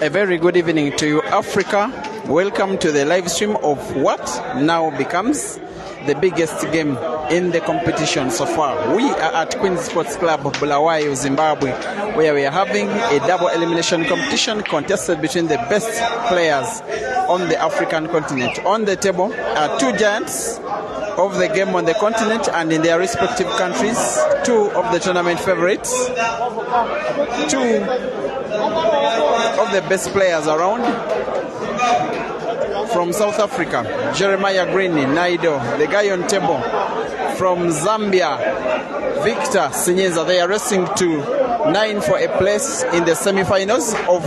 A very good evening to you, Africa. Welcome to the live stream of what now becomes the biggest game in the competition so far. We are at Queens Sports Club, Bulawayo, Zimbabwe, where we are having a double elimination competition contested between the best players on the African continent. On the table are two giants of the game on the continent and in their respective countries, two of the tournament favorites, two of the best players around. From South Africa, Jeremiah Green, Naido, the guy on table. From Zambia, Victor Sinyeza. They are racing to 9 for a place in the semi-finals of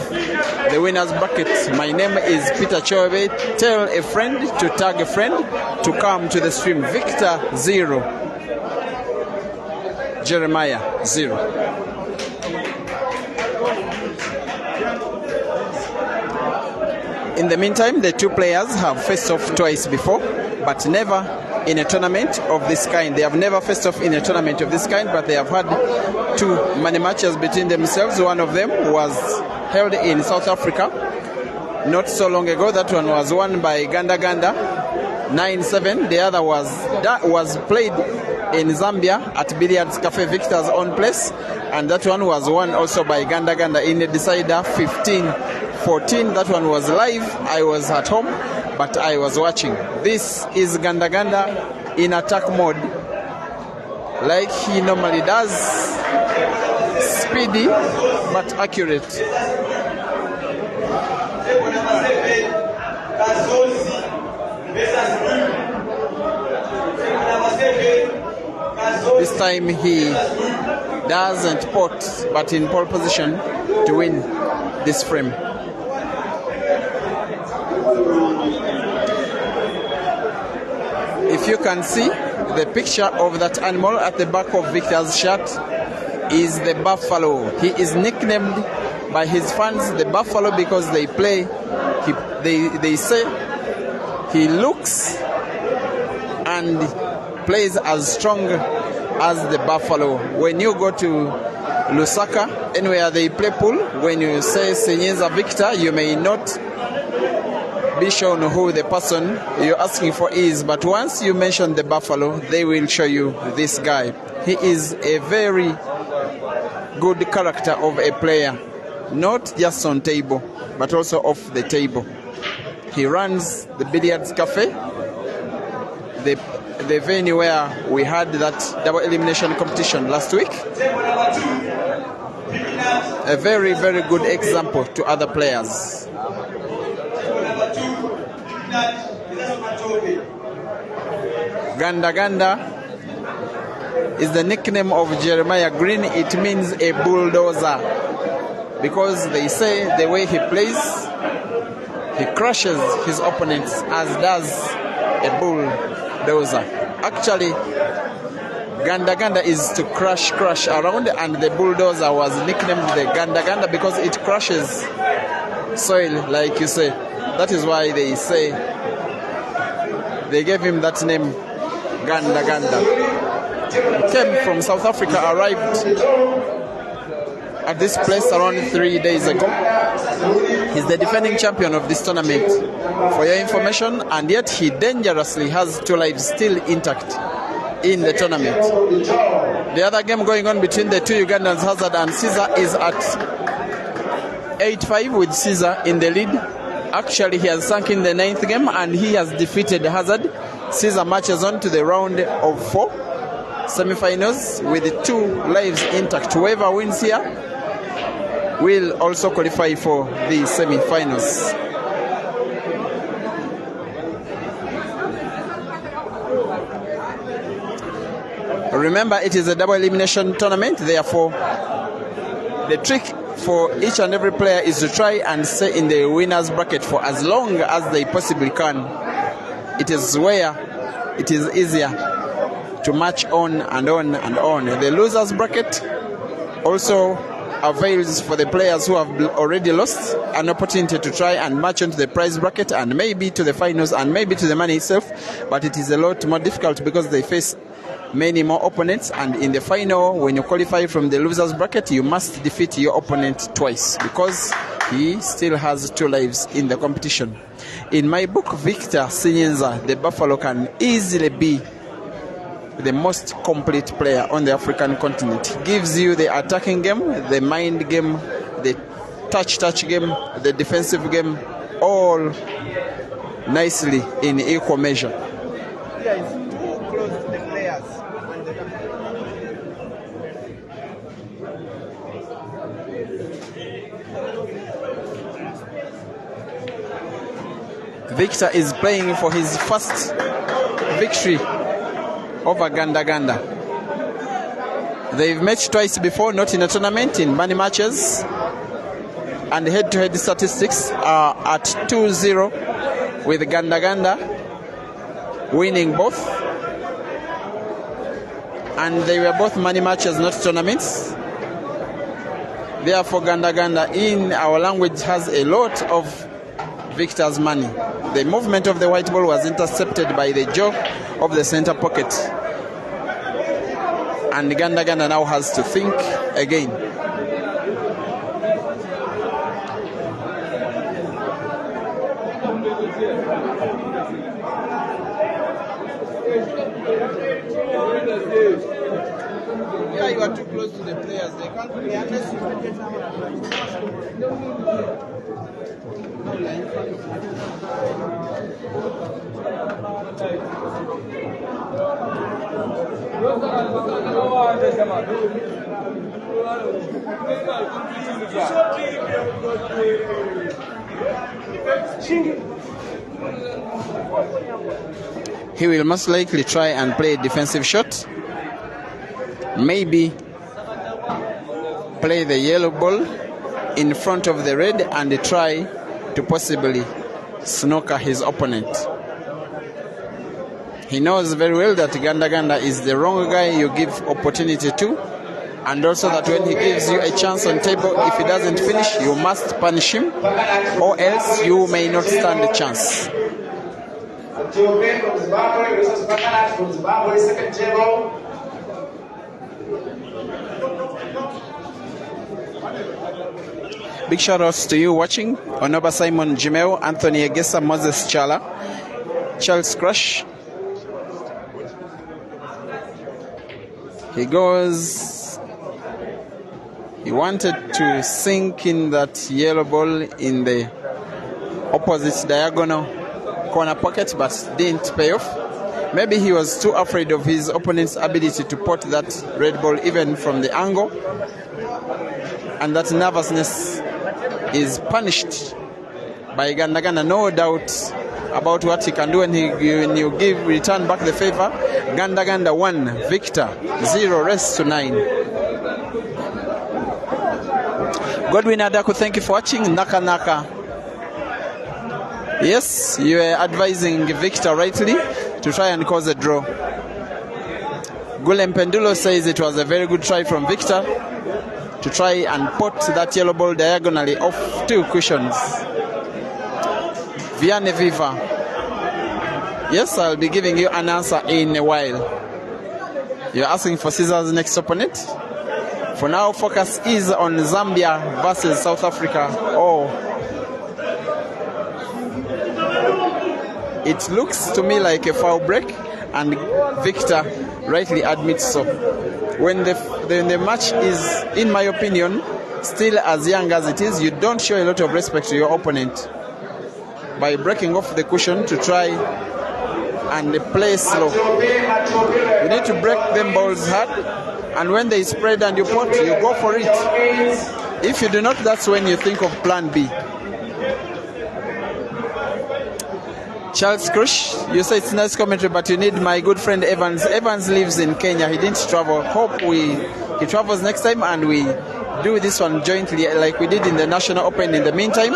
the winners bracket. My name is Peter Chobe. Tell a friend to tag a friend to come to the stream. Victor 0, Jeremiah 0. In the meantime, the two players have faced off twice before, but never in a tournament of this kind. They have never faced off in a tournament of this kind, but they have had two money matches between themselves. One of them was held in South Africa not so long ago. That one was won by Ganda 9-7. The other was played in Zambia at Billiards Cafe, Victor's own place, and that one was won also by Ganda in a decider 15-14. That one was live. I was at home, but I was watching. This is Ganda in attack mode, like he normally does. Speedy but accurate. This time he doesn't pot, but in pole position to win this frame. If you can see the picture of that animal at the back of Victor's shirt is the buffalo. He is nicknamed by his fans the buffalo because they say he looks and plays as strong as the buffalo. When you go to Lusaka, anywhere they play pool, when you say Sinyeza Victor, you may not be shown who the person you're asking for is, but once you mention the buffalo, they will show you this guy. He is a very good character of a player, not just on table, but also off the table. He runs the Billiards Cafe, the venue where we had that double elimination competition last week. A very, very good example to other players. Ganda is the nickname of Jeremiah Green. It means a bulldozer because they say the way he plays, he crushes his opponents as does a bulldozer. Actually, Ganda is to crush around, and the bulldozer was nicknamed the Ganda because it crushes soil, like you say. That is why they say they gave him that name, Ganda. He came from South Africa, arrived at this place around 3 days ago. He's the defending champion of this tournament, for your information, and yet he dangerously has two lives still intact in the tournament. The other game going on between the two Ugandans, Hazard and Caesar, is at 8-5 with Caesar in the lead. Actually, he has sunk in the 9th game and he has defeated Hazard. Caesar marches on to the round of 4 semi-finals with 2 lives intact. Whoever wins here will also qualify for the semi-finals. Remember, it is a double elimination tournament, therefore the trick for each and every player is to try and stay in the winner's bracket for as long as they possibly can. It is where it is easier to march on and on and on. The loser's bracket also avails for the players who have already lost an opportunity to try and march onto the prize bracket and maybe to the finals and maybe to the money itself, but it is a lot more difficult because they face many more opponents, and in the final, when you qualify from the losers bracket, you must defeat your opponent twice because he still has 2 lives in the competition. In my book, Victor Sinyenza, the Buffalo, can easily be the most complete player on the African continent. He gives you the attacking game, the mind game, the touch game, the defensive game, all nicely in equal measure. Here is too close to the players. Victor is playing for his first victory over Ganda. They've met twice before, not in a tournament, in money matches. And head-to-head statistics are at 2-0 with Ganda winning both. And they were both money matches, not tournaments. Therefore, Ganda in our language has a lot of Victor's money. The movement of the white ball was intercepted by the jaw of the center pocket. And Ganda now has to think again. Yeah, you are too close to the players. They can't play unless you get he will most likely try and play a defensive shot. Maybe play the yellow ball in front of the red and try to possibly snooker his opponent. He knows very well that Ganda is the wrong guy you give opportunity to, and also that when he gives you a chance on table, if he doesn't finish, you must punish him, or else you may not stand a chance. Big shout outs to you watching: Onoba Simon Jimeo, Anthony Egesa, Moses Chala, Charles Crush. He goes. He wanted to sink in that yellow ball in the opposite diagonal corner pocket, but didn't pay off. Maybe he was too afraid of his opponent's ability to pot that red ball even from the angle, and that nervousness is punished by Ganda. No doubt about what he can do when you return back the favor. Ganda 1, Victor 0, rest to 9. Godwin Adaku, thank you for watching. Naka. Yes, you are advising Victor rightly to try and cause a draw. Gulem Pendulo says it was a very good try from Victor to try and pot that yellow ball diagonally off 2 cushions. Vianney Viva. Yes, I'll be giving you an answer in a while. You're asking for Caesar's next opponent? For now, focus is on Zambia versus South Africa. It looks to me like a foul break, and Victor rightly admits so. When the match is, in my opinion, still as young as it is, you don't show a lot of respect to your opponent by breaking off the cushion to try and play slow. You need to break them balls hard, and when they spread and you pot, you go for it. If you do not, that's when you think of plan B. Charles Crush, you say it's nice commentary, but you need my good friend Evans. Evans lives in Kenya. He didn't travel. Hope he travels next time and we do this one jointly like we did in the National Open in the meantime.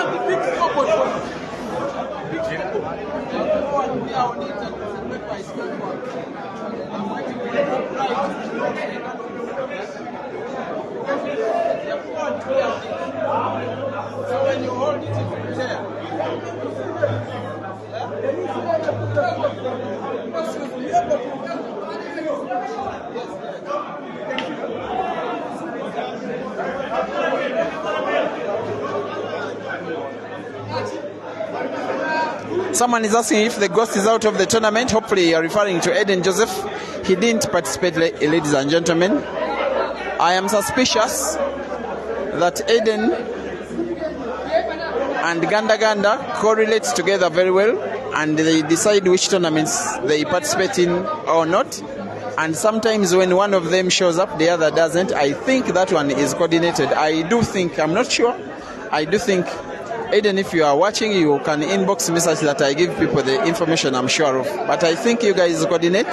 Someone is asking if the ghost is out of the tournament. Hopefully you're referring to Eden Joseph. He didn't participate, ladies and gentlemen. I am suspicious that Eden and Ganda correlate together very well, and they decide which tournaments they participate in or not. And sometimes when one of them shows up, the other doesn't. I think that one is coordinated. I'm not sure. I do think, Eden, if you are watching, you can inbox me such that I give people the information I'm sure of. But I think you guys coordinate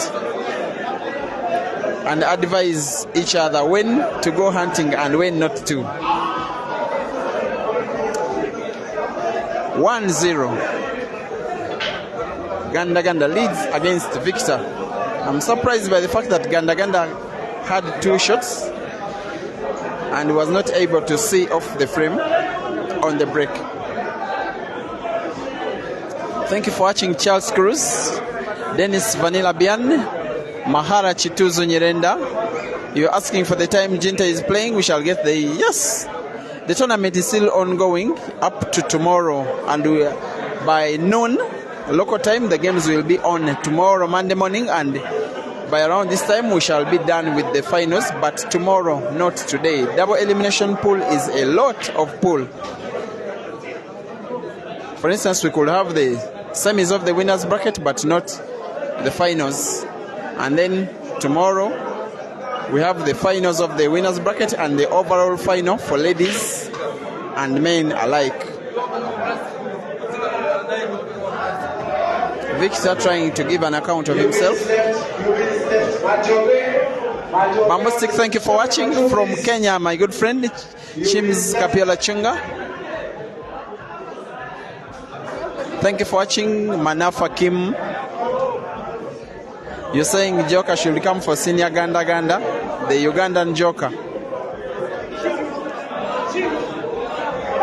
and advise each other when to go hunting and when not to. 1-0. Ganda leads against Victor. I'm surprised by the fact that Ganda had 2 shots and was not able to see off the frame on the break. Thank you for watching. Charles Cruz, Dennis Vanilla Bian, Mahara Chituzu Nyirenda. You're asking for the time Jinta is playing. We shall get the yes. The tournament is still ongoing up to tomorrow, and by noon local time the games will be on tomorrow, Monday morning, and by around this time we shall be done with the finals. But tomorrow, not today. Double elimination pool is a lot of pool. For instance, we could have the semis of the winners bracket but not the finals. And then tomorrow we have the finals of the winners bracket and the overall final for ladies and men alike. Victor trying to give an account of himself. Bamboo Stick, thank you for watching. From Kenya, my good friend Chims Kapiola Chunga. Thank you for watching. Manafa Kim. You're saying Joker should come for senior Ganda, the Ugandan Joker.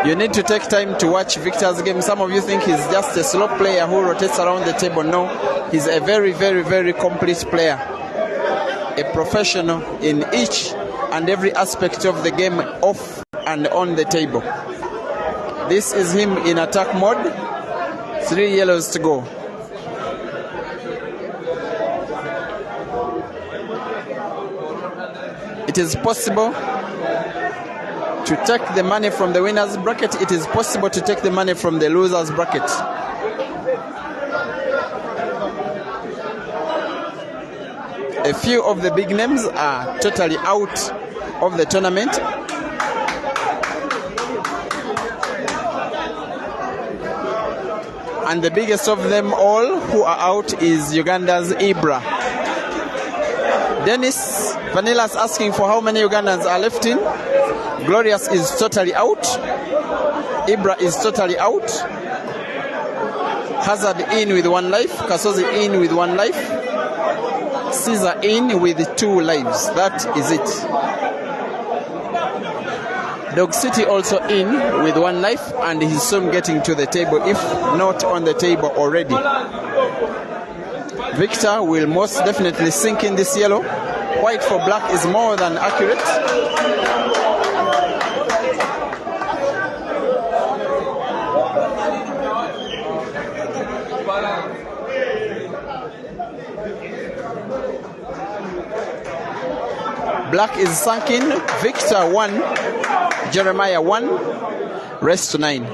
You need to take time to watch Victor's game. Some of you think he's just a slow player who rotates around the table. No, he's a very, very, very complete player. A professional in each and every aspect of the game, off and on the table. This is him in attack mode. 3 yellows to go. It is possible to take the money from the winners bracket. It is possible to take the money from the losers bracket. A few of the big names are totally out of the tournament. And the biggest of them all who are out is Uganda's Ibra. Dennis Vanilla's asking for how many Ugandans are left in. Glorious is totally out. Ibra is totally out. Hazard in with 1 life. Kasozi in with 1 life. Caesar in with 2 lives. That is it. Dog City also in with 1 life, and he's soon getting to the table, if not on the table already. Victor will most definitely sink in this yellow. White for black is more than accurate. Black is sunk in. Victor 1, Jeremiah 1, rest to 9.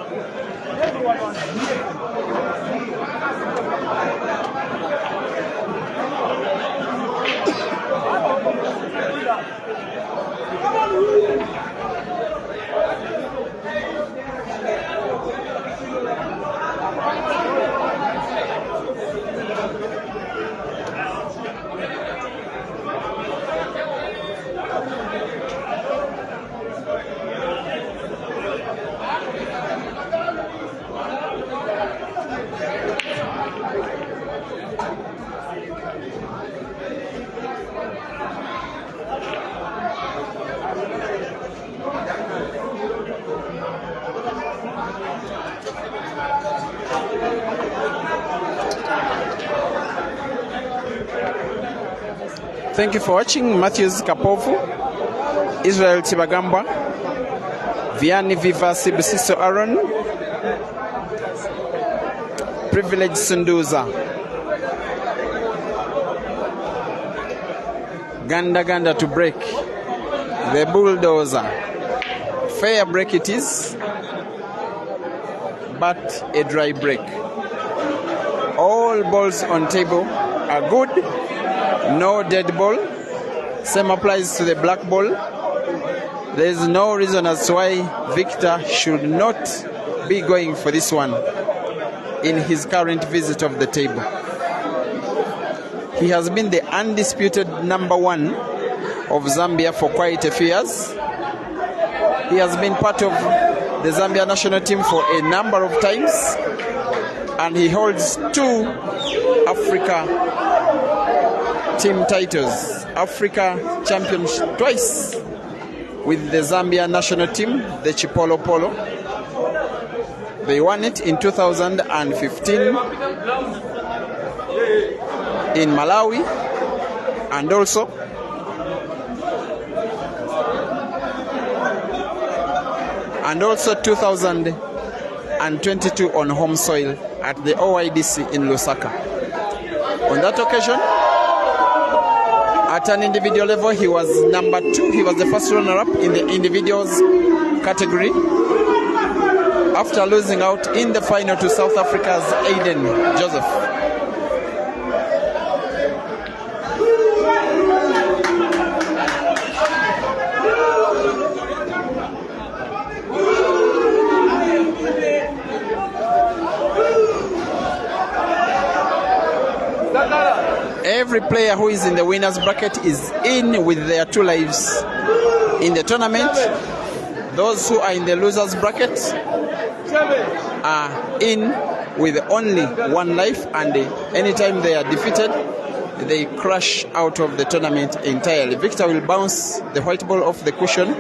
Thank you for watching. Matthews Kapovu, Israel Tibagamba, Vianney Viva Sibusiso Aaron, Privileged Sunduza. Ganda to break. The bulldozer. Fair break it is, but a dry break. All balls on table are good. No dead ball. Same applies to the black ball. There is no reason as to why Victor should not be going for this one in his current visit of the table. He has been the undisputed number one of Zambia for quite a few years. He has been part of the Zambia national team for a number of times, and he holds 2 Africa team titles, Africa championship twice with the Zambia national team, the Chipolo Polo. They won it in 2015 in Malawi, and also 2022 on home soil at the OIDC in Lusaka. On that occasion, at an individual level, he was number 2. He was the first runner-up in the individuals category after losing out in the final to South Africa's Aiden Joseph. Every player who is in the winners bracket is in with their 2 lives in the tournament. Those who are in the losers bracket are in with only 1 life, and anytime they are defeated, they crash out of the tournament entirely. Victor will bounce the white ball off the cushion.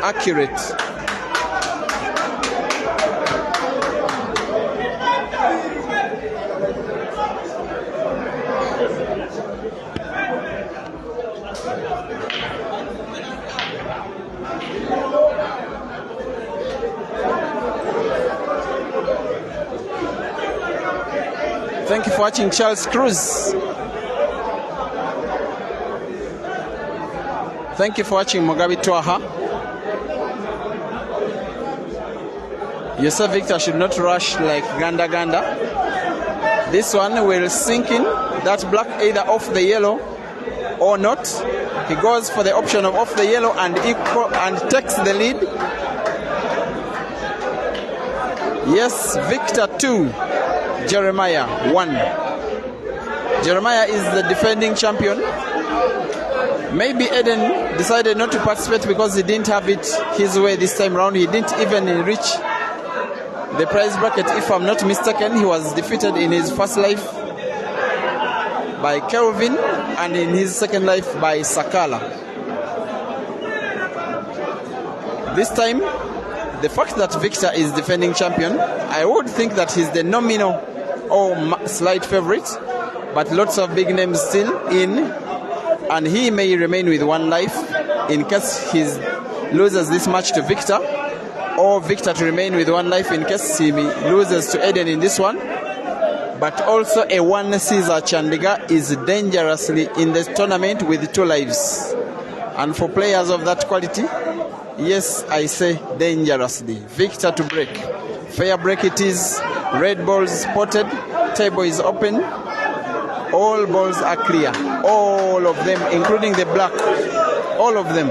Accurate. Thank you for watching Charles Cruz. Thank you for watching Mugabe Twaha. You said Victor should not rush like Ganda. This one will sink in that black either off the yellow or not. He goes for the option of off the yellow and takes the lead. Yes, Victor 2. Jeremiah 1. Jeremiah is the defending champion. Maybe Eden decided not to participate because he didn't have it his way this time around. He didn't even reach the prize bracket. If I'm not mistaken, he was defeated in his first life by Kelvin and in his second life by Sakala. This time, the fact that Victor is defending champion, I would think that he's the nominal or slight favorite, but lots of big names still in, and he may remain with 1 life in case he loses this match to Victor, or Victor to remain with 1 life in case he loses to Eden in this one. But also a 1 Caesar Chandiga is dangerously in the tournament with 2 lives, and for players of that quality, yes, I say dangerously. Victor to break. Fair break it is. Red balls spotted. Table is open. All balls are clear. All of them, including the black. All of them.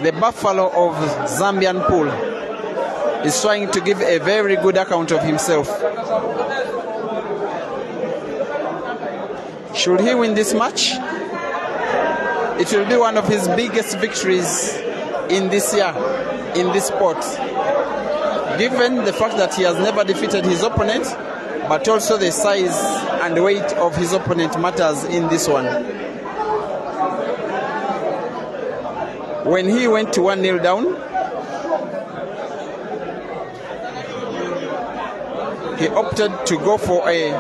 The Buffalo of Zambian pool is trying to give a very good account of himself. Should he win this match, it will be one of his biggest victories in this year, in this sport. Given the fact that he has never defeated his opponent, but also the size and weight of his opponent matters in this one. When he went to 1-0 down, he opted to go for a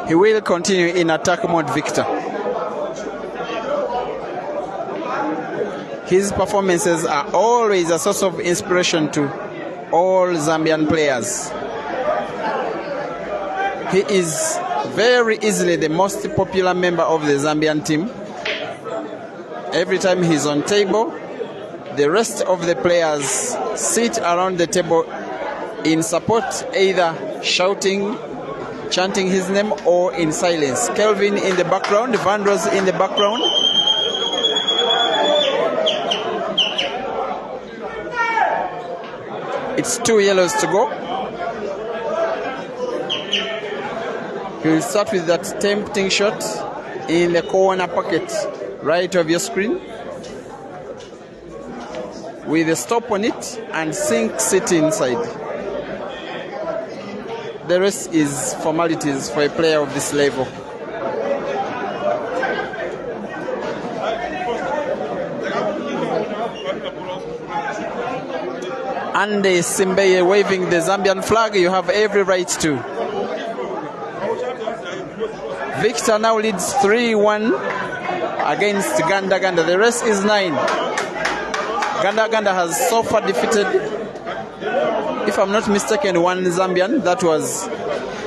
he will continue in attack mode, Victor. His performances are always a source of inspiration to all Zambian players. He is very easily the most popular member of the Zambian team. Every time he's on table, the rest of the players sit around the table in support, either shouting, chanting his name, or in silence. Kelvin in the background, Vandross in the background. It's 2 yellows to go. He'll start with that tempting shot in the corner pocket right of your screen with a stop on it and sinks it inside. The rest is formalities for a player of this level. And Simbeye waving the Zambian flag. You have every right to. Victor now leads 3-1 against Ganda. The rest is 9. Ganda has so far defeated, if I'm not mistaken, one Zambian. That was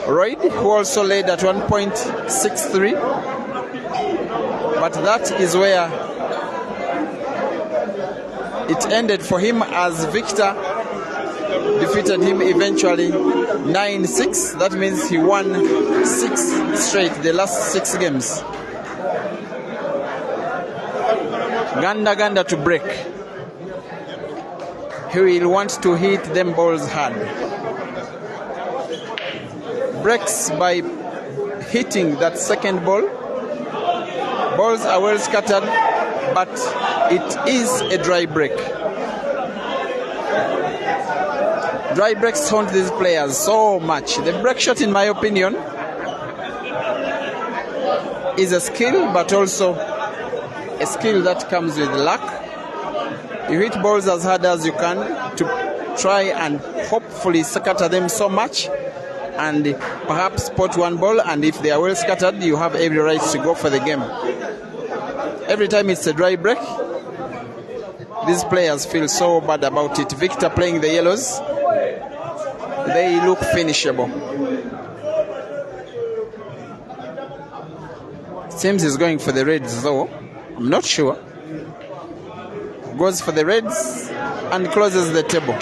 Royd, who also led at 1.63. But that is where it ended for him, as Victor defeated him eventually 9-6. That means he won 6 straight, the last 6 games. Ganda to break. He will want to hit them balls hard. Breaks by hitting that second ball. Balls are well scattered, but it is a dry break. Dry breaks haunt these players so much. The break shot, in my opinion, is a skill, but also a skill that comes with luck. You hit balls as hard as you can to try and hopefully scatter them so much, and perhaps spot one ball, and if they are well scattered, you have every right to go for the game. Every time it's a dry break, these players feel so bad about it. Victor playing the yellows, they look finishable. Seems he's going for the reds though. I'm not sure. Goes for the reds and closes the table.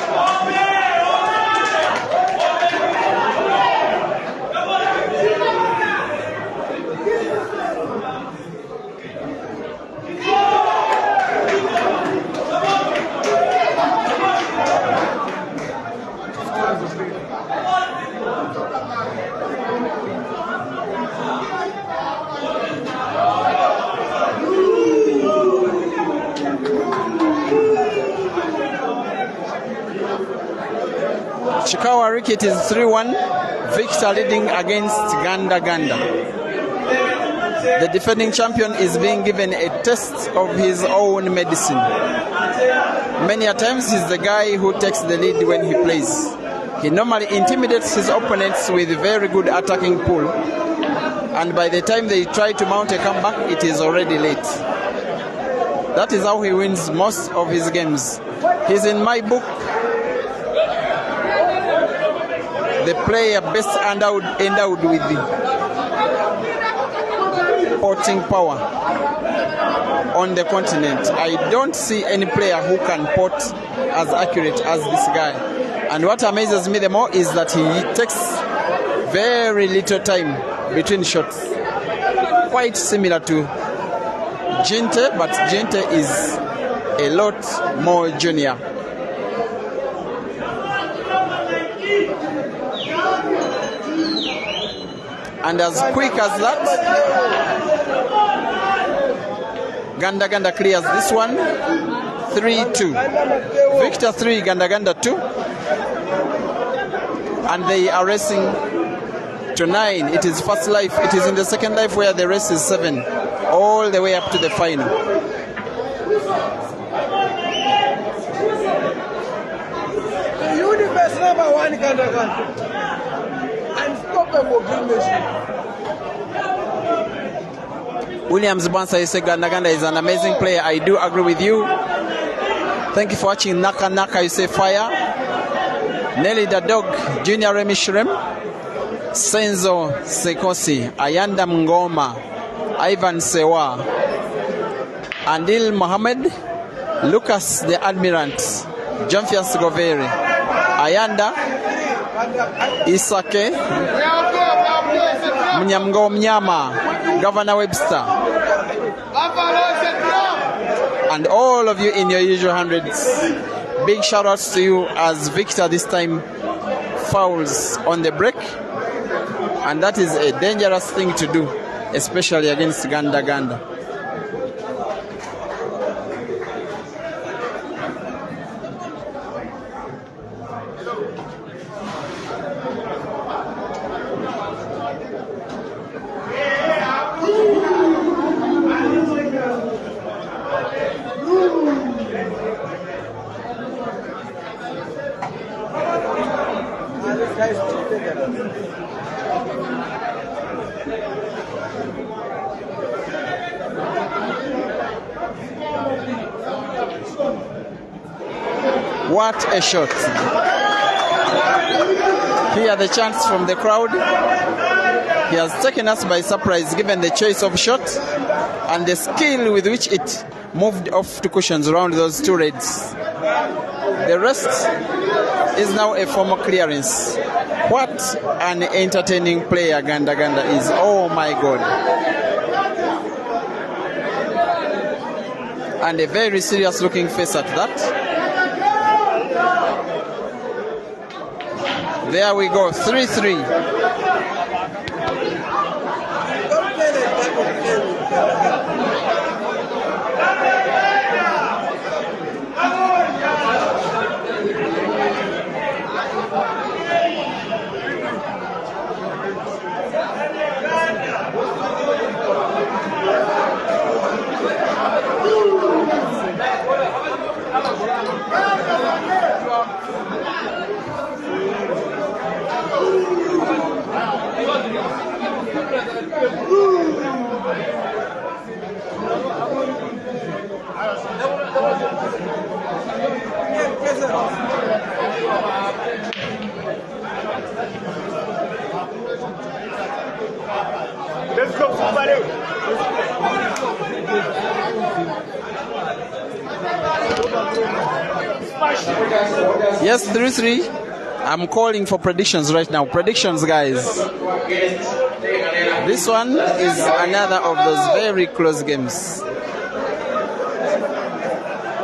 Chikawa Ricket is 3-1. Victor leading against Ganda. The defending champion is being given a test of his own medicine. Many a times he's the guy who takes the lead when he plays. He normally intimidates his opponents with a very good attacking pull, and by the time they try to mount a comeback, it is already late. That is how he wins most of his games. He's in my book the player best endowed with the potting power on the continent. I don't see any player who can pot as accurate as this guy. And what amazes me the more is that he takes very little time between shots. Quite similar to Jinte, but Jinte is a lot more junior And as quick as that, Ganda clears this one. 3-2. Victor 3, Ganda 2. And they are racing to 9. It is first life. It is in the second life where the race is 7. All the way up to the final. The universe number 1 Ganda. Unstoppable green machine. Williams Bansa, you say Ganda is an amazing player. I do agree with you. Thank you for watching. Naka, you say fire. Nelly the Dog, Junior Remy Shrem, Senzo Sekosi, Ayanda Mngoma, Ivan Sewa, Andil Mohammed, Lucas the Admirant, Jean-Fias Goveri, Ayanda, Isake, Mnyamgo Mnyama, Governor Webster, and all of you in your usual hundreds. Big shout outs to you as Victor this time fouls on the break, and that is a dangerous thing to do, especially against Ganda. What a shot. Here the chants from the crowd. He has taken us by surprise given the choice of shot and the skill with which it moved off to cushions around those two reds. The rest is now a formal clearance. What an entertaining player Ganda is. Oh my God. And a very serious looking face at that. There we go, 3-3. Let's go, somebody. Yes, 3-3. I'm calling for predictions right now. Predictions, guys. This one is another of those very close games.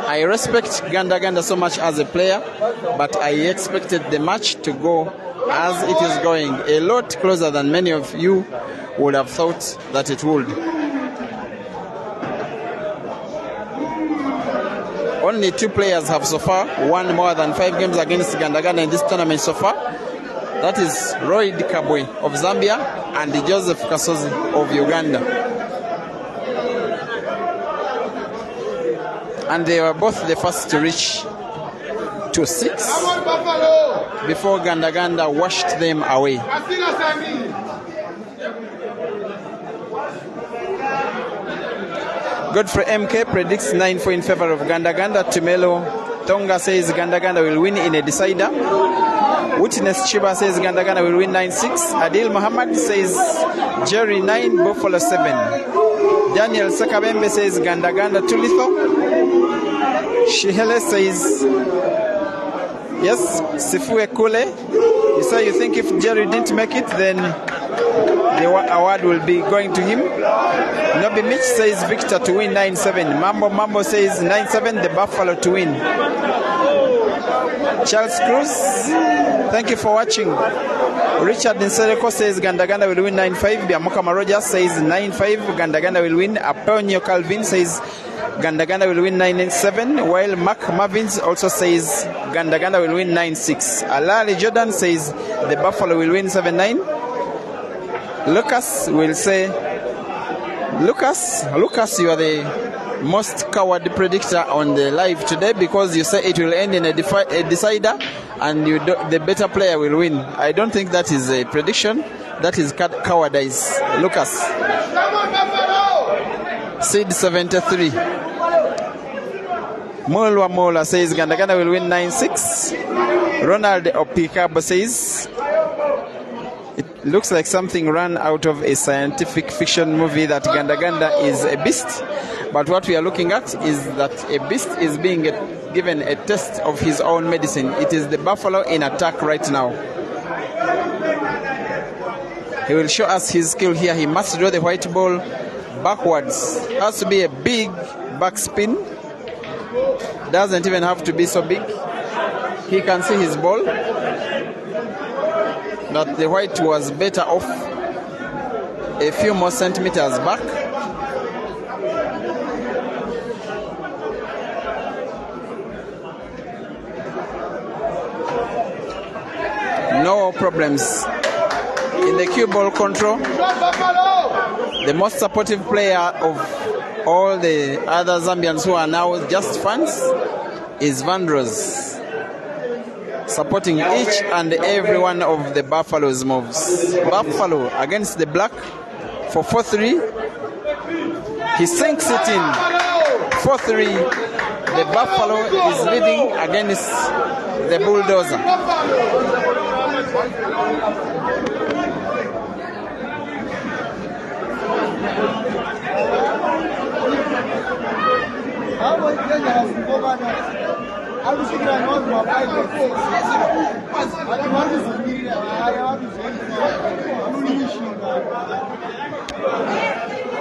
I respect Ganda so much as a player, but I expected the match to go as it is going, a lot closer than many of you would have thought that it would. Only 2 players have so far won more than 5 games against Ganda in this tournament so far. That is Roy Kabwe of Zambia and Joseph Kasozi of Uganda. And they were both the first to reach to 6 before Ganda washed them away. Godfrey MK predicts 9-4 in favor of Ganda. Tumelo Tonga says Ganda will win in a decider. Witness Chiba says Ganda will win 9-6. Adil Muhammad says Jerry 9, Buffalo 7. Daniel Sakabembe says Ganda too lethal. Shihele says yes. Sifue Kule, you say you think if Jerry didn't make it, then the award will be going to him. Nobi Mitch says Victor to win 9-7. Mambo says 9-7, the Buffalo to win. Charles Cruz, thank you for watching. Richard Nsereko says Ganda will win 9-5. Biamukama Rogers says 9-5. Ganda will win. Aponio Calvin says Ganda will win 9-7. While Mark Marvins also says Ganda will win 9-6. Alali Jordan says the Buffalo will win 7-9. Lucas will say, Lucas, you are the most coward predictor on the live today because you say it will end in a decider and the better player will win. I don't think that is a prediction. That is cowardice. Lucas. Sid 73. Molwa Mola says Ganda will win 9-6. Ronald Opikabo says it looks like something run out of a scientific fiction movie that Ganda is a beast. But what we are looking at is that a beast is being given a test of his own medicine. It is the Buffalo in attack right now. He will show us his skill here. He must draw the white ball backwards. Has to be a big backspin. Doesn't even have to be so big. He can see his ball. That the white was better off a few more centimeters back. No problems in the cue ball control. The most supportive player of all the other Zambians who are now just fans is Vandross, supporting each and every one of the Buffalo's moves. Buffalo against the black for 4-3. He sinks it in. 4-3. The Buffalo is leading against the Bulldozer.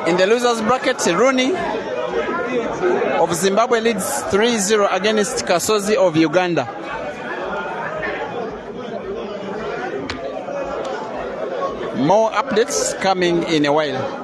In the losers bracket, Rooney of Zimbabwe leads 3-0 against Kasozi of Uganda. More updates coming in a while.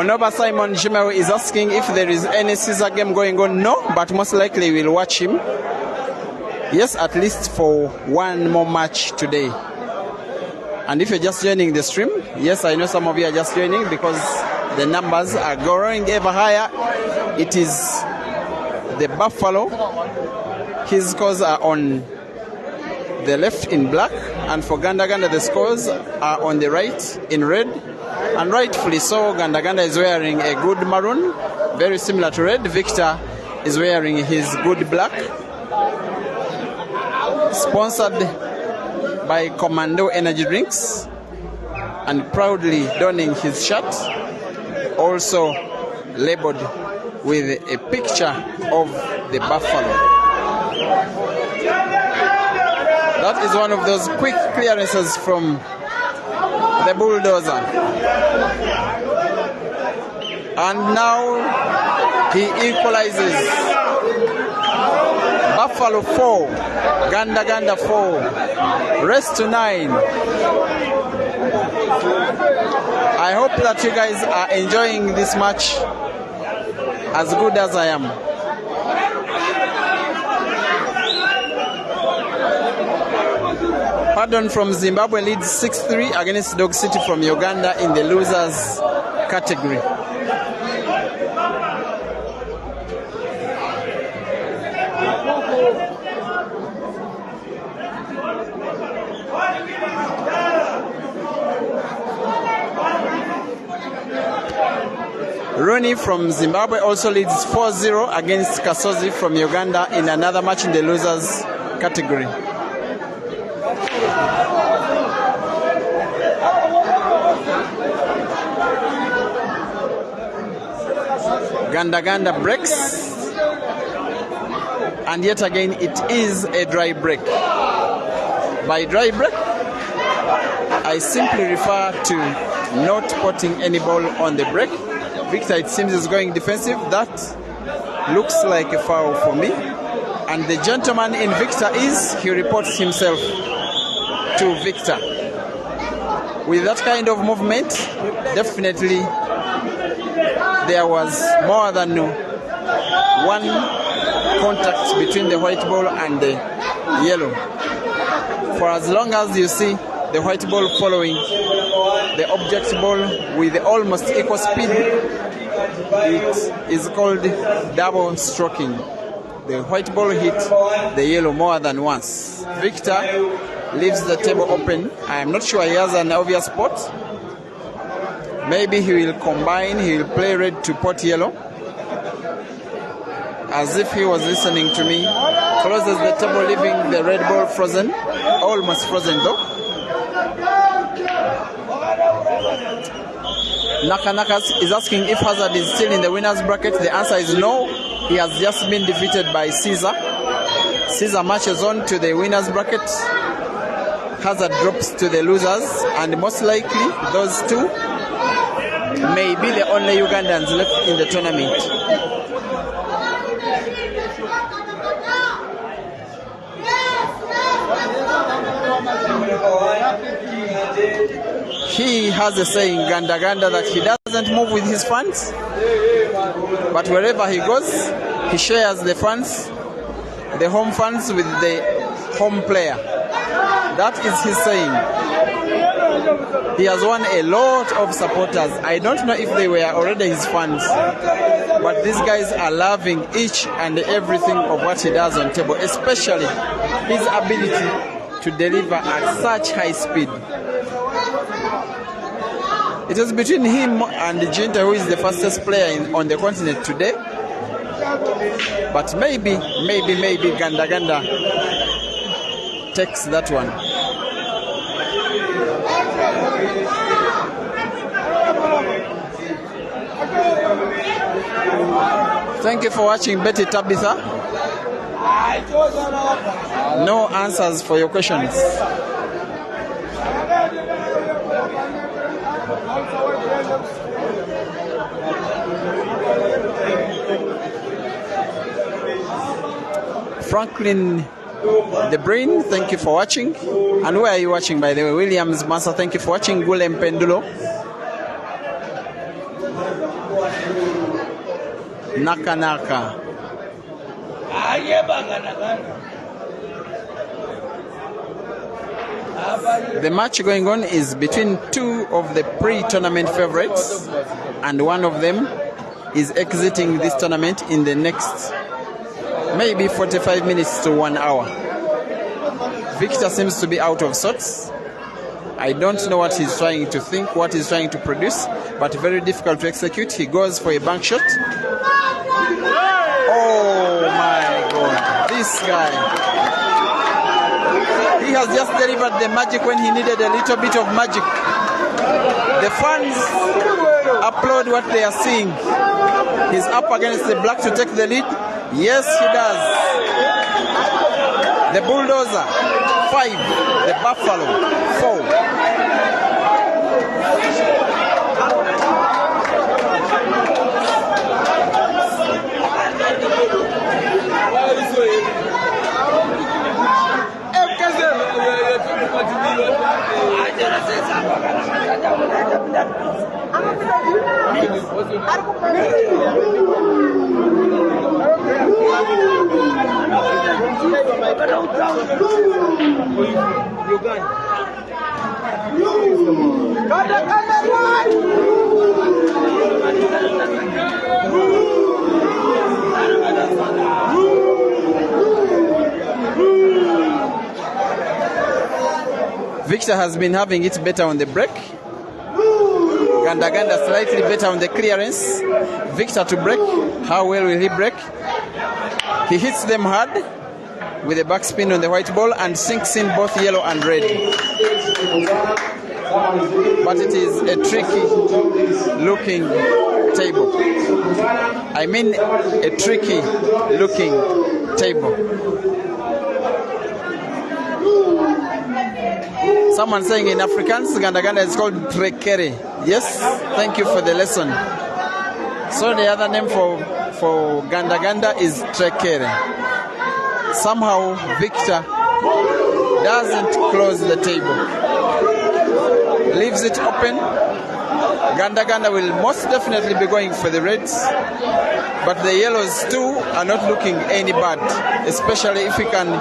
Onoba Simon Jimero is asking if there is any Caesar game going on. No, but most likely we'll watch him. Yes, at least for one more match today. And if you're just joining the stream, yes, I know some of you are just joining because the numbers are growing ever higher. It is the Buffalo. His scores are on the left in black, and for Ganda the scores are on the right in red. And rightfully so, Ganda is wearing a good maroon, very similar to red. Victor is wearing his good black. Sponsored by Commando Energy Drinks, and proudly donning his shirt, also labeled with a picture of the buffalo. That is one of those quick clearances from the bulldozer. And now he equalizes. Buffalo 4, Ganda 4, rest to 9. I hope that you guys are enjoying this match as good as I am. Pardon from Zimbabwe leads 6-3 against Dog City from Uganda in the losers category. Ronnie from Zimbabwe also leads 4-0 against Kasozi from Uganda in another match in the losers category. Ganda breaks, and yet again it is a dry break. By dry break, I simply refer to not putting any ball on the break. Victor, it seems, is going defensive. That looks like a foul for me. And the gentleman in Victor he reports himself to Victor. With that kind of movement, definitely there was more than one contact between the white ball and the yellow. For as long as you see the white ball following the object ball with almost equal speed, it is called double stroking. The white ball hit the yellow more than once. Victor leaves the table open. I am not sure he has an obvious spot. Maybe he will combine, he will play red to pot yellow. As if he was listening to me. Closes the table, leaving the red ball frozen. Almost frozen though. Nakas is asking if Hazard is still in the winner's bracket. The answer is no. He has just been defeated by Caesar. Caesar marches on to the winner's bracket. Hazard drops to the losers, and most likely those two may be the only Ugandans left in the tournament. He has a saying, Ganda, that he doesn't move with his fans, but wherever he goes, he shares the fans, the home fans, with the home player. That is his saying. He has won a lot of supporters. I don't know if they were already his fans, but these guys are loving each and everything of what he does on table, especially his ability to deliver at such high speed. It was between him and Jinta, who is the fastest player on the continent today. But maybe Ganda takes that one. Thank you for watching, Betty Tabitha. No answers for your questions. Franklin the Brain, thank you for watching. And where are you watching, by the way? Williams Massa, thank you for watching. Gulem Pendulo. Naka. The match going on is between two of the pre-tournament favorites, and one of them is exiting this tournament in the next maybe 45 minutes to 1 hour. Victor seems to be out of sorts. I don't know what he's trying to think, what he's trying to produce, but very difficult to execute. He goes for a bank shot. Oh my God, this guy. He has just delivered the magic when he needed a little bit of magic. The fans applaud what they are seeing. He's up against the black to take the lead. Yes, he does. The Bulldozer, 5. The Buffalo, 4. Victor has been having it better on the break. Ganda slightly better on the clearance. Victor to break. How well will he break? He hits them hard with a backspin on the white ball and sinks in both yellow and red. But it is a tricky looking table. I mean a tricky looking table. Someone saying in Afrikaans, Ganda is called trekere. Yes, thank you for the lesson. So the other name for Ganda is trekere. Somehow Victor doesn't close the table. Leaves it open. Ganda will most definitely be going for the reds, but the yellows too are not looking any bad, especially if we can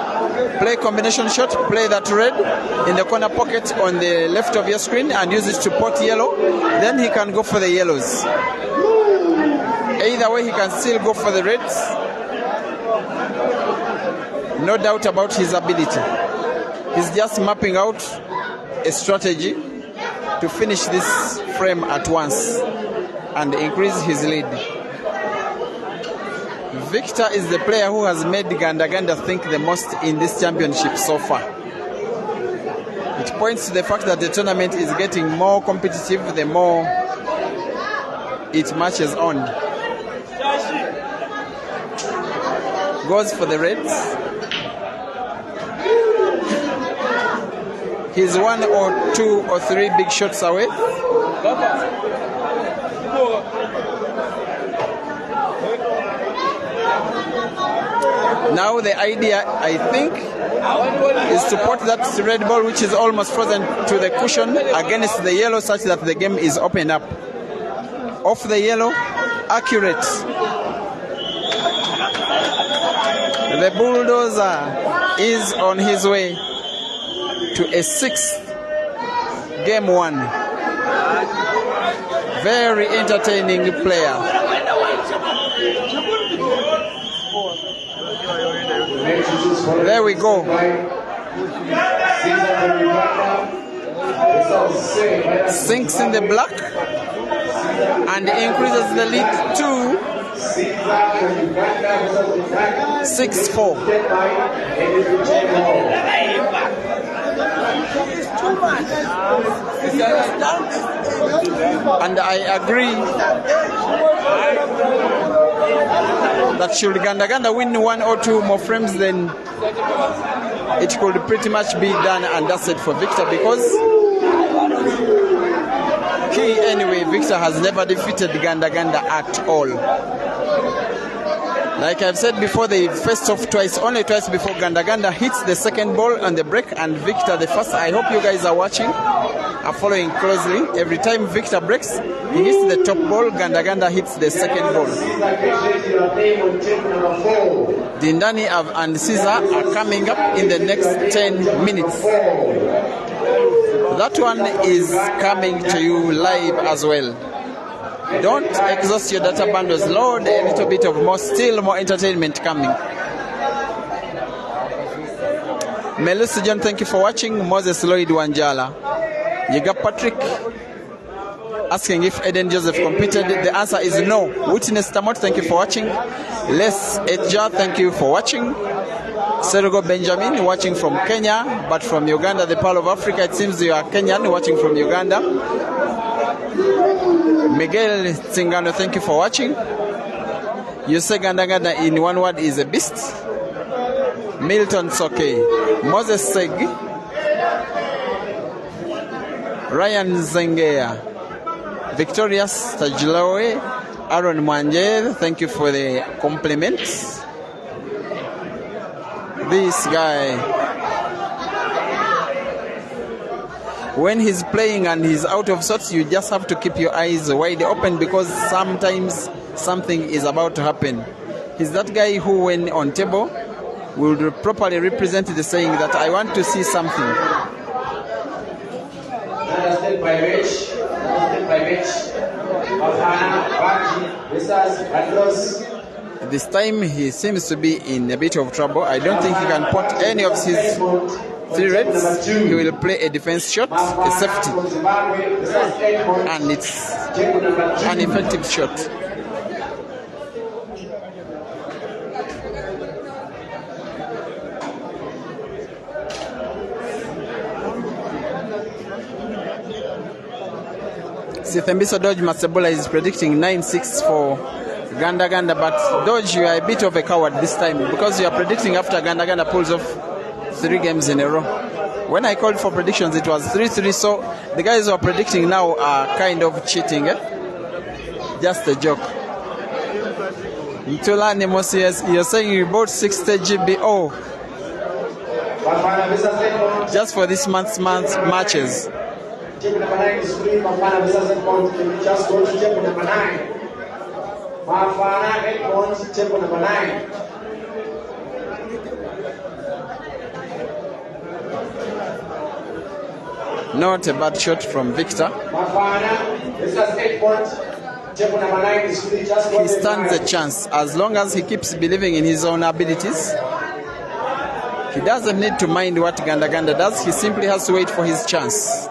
play combination shot, play that red in the corner pocket on the left of your screen and use it to pot yellow, then he can go for the yellows. Either way, he can still go for the reds. No doubt about his ability. He's just mapping out a strategy to finish this frame at once and increase his lead. Victor is the player who has made Ganda think the most in this championship so far. It points to the fact that the tournament is getting more competitive the more it marches on. Goes for the reds. He's 1 or 2 or 3 big shots away. Now the idea, I think, is to put that red ball, which is almost frozen, to the cushion against the yellow, such that the game is opened up. Off the yellow, accurate. The Bulldozer is on his way to a 6th game 1. Very entertaining player. There we go. Sinks in the black and increases the lead to 6-4. And I agree that should Ganda win 1 or 2 more frames, then it could pretty much be done and dusted for Victor, because Victor has never defeated Ganda at all. Like I've said before, they faced off twice, only twice before Ganda hits the second ball on the break and Victor the first. I hope you guys are watching are following closely. Every time Victor breaks, he hits the top ball, Ganda hits the second ball. Dindani and Caesar are coming up in the next 10 minutes. That one is coming to you live as well. Don't exhaust your data bundles. Load a little bit of more, still more entertainment coming. Melissa John, thank you for watching. Moses Lloyd Wanjala. You got Patrick asking if Eden Joseph competed. The answer is no. Witness Tamot, thank you for watching. Les Etja, thank you for watching. Serugo Benjamin, watching from Kenya, but from Uganda, the Pearl of Africa. It seems you are Kenyan, watching from Uganda. Miguel Tsingano, thank you for watching. You say Ganda in one word is a beast. Milton Soke, Moses Seg, Ryan Zengea, Victorious Tajlawe, Aaron Mwanje, thank you for the compliments. This guy, when he's playing and he's out of sorts, you just have to keep your eyes wide open because sometimes something is about to happen. He's that guy who, when on table, will properly represent the saying that I want to see something. This time he seems to be in a bit of trouble. I don't think he can pot any of his 3 reds. He will play a defense shot, a safety, and it's an effective shot. Sithembiso Dodge Masebola is predicting 9-6 for Ganda, but Dodge, you are a bit of a coward this time because you are predicting after Ganda pulls off 3 games in a row. When I called for predictions, it was 3-3, so the guys who are predicting now are kind of cheating. Just a joke. Mtula Nemosius, you're saying you bought 60 GB. Oh, just for this month's matches. Table number 9 is free. Mafana Visa Point. Can you just go to table number 9? Mafana 8 points, table number 9. Not a bad shot from Victor. Mafana, this is 8 points. Table number 9 is free. Just go. He stands a chance as long as he keeps believing in his own abilities. He doesn't need to mind what Ganda does. He simply has to wait for his chance.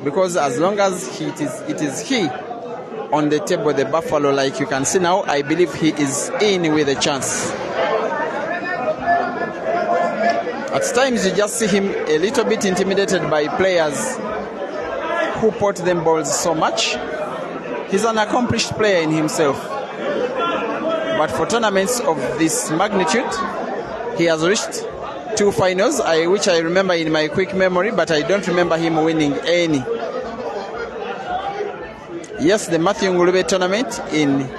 Because as long as it is he on the table, the Buffalo, like you can see now, I believe he is in with a chance. At times you just see him a little bit intimidated by players who pot them balls so much. He's an accomplished player in himself. But for tournaments of this magnitude, he has reached 2 finals, which I remember in my quick memory, but I don't remember him winning any. Yes, the Matthew Ngulube tournament in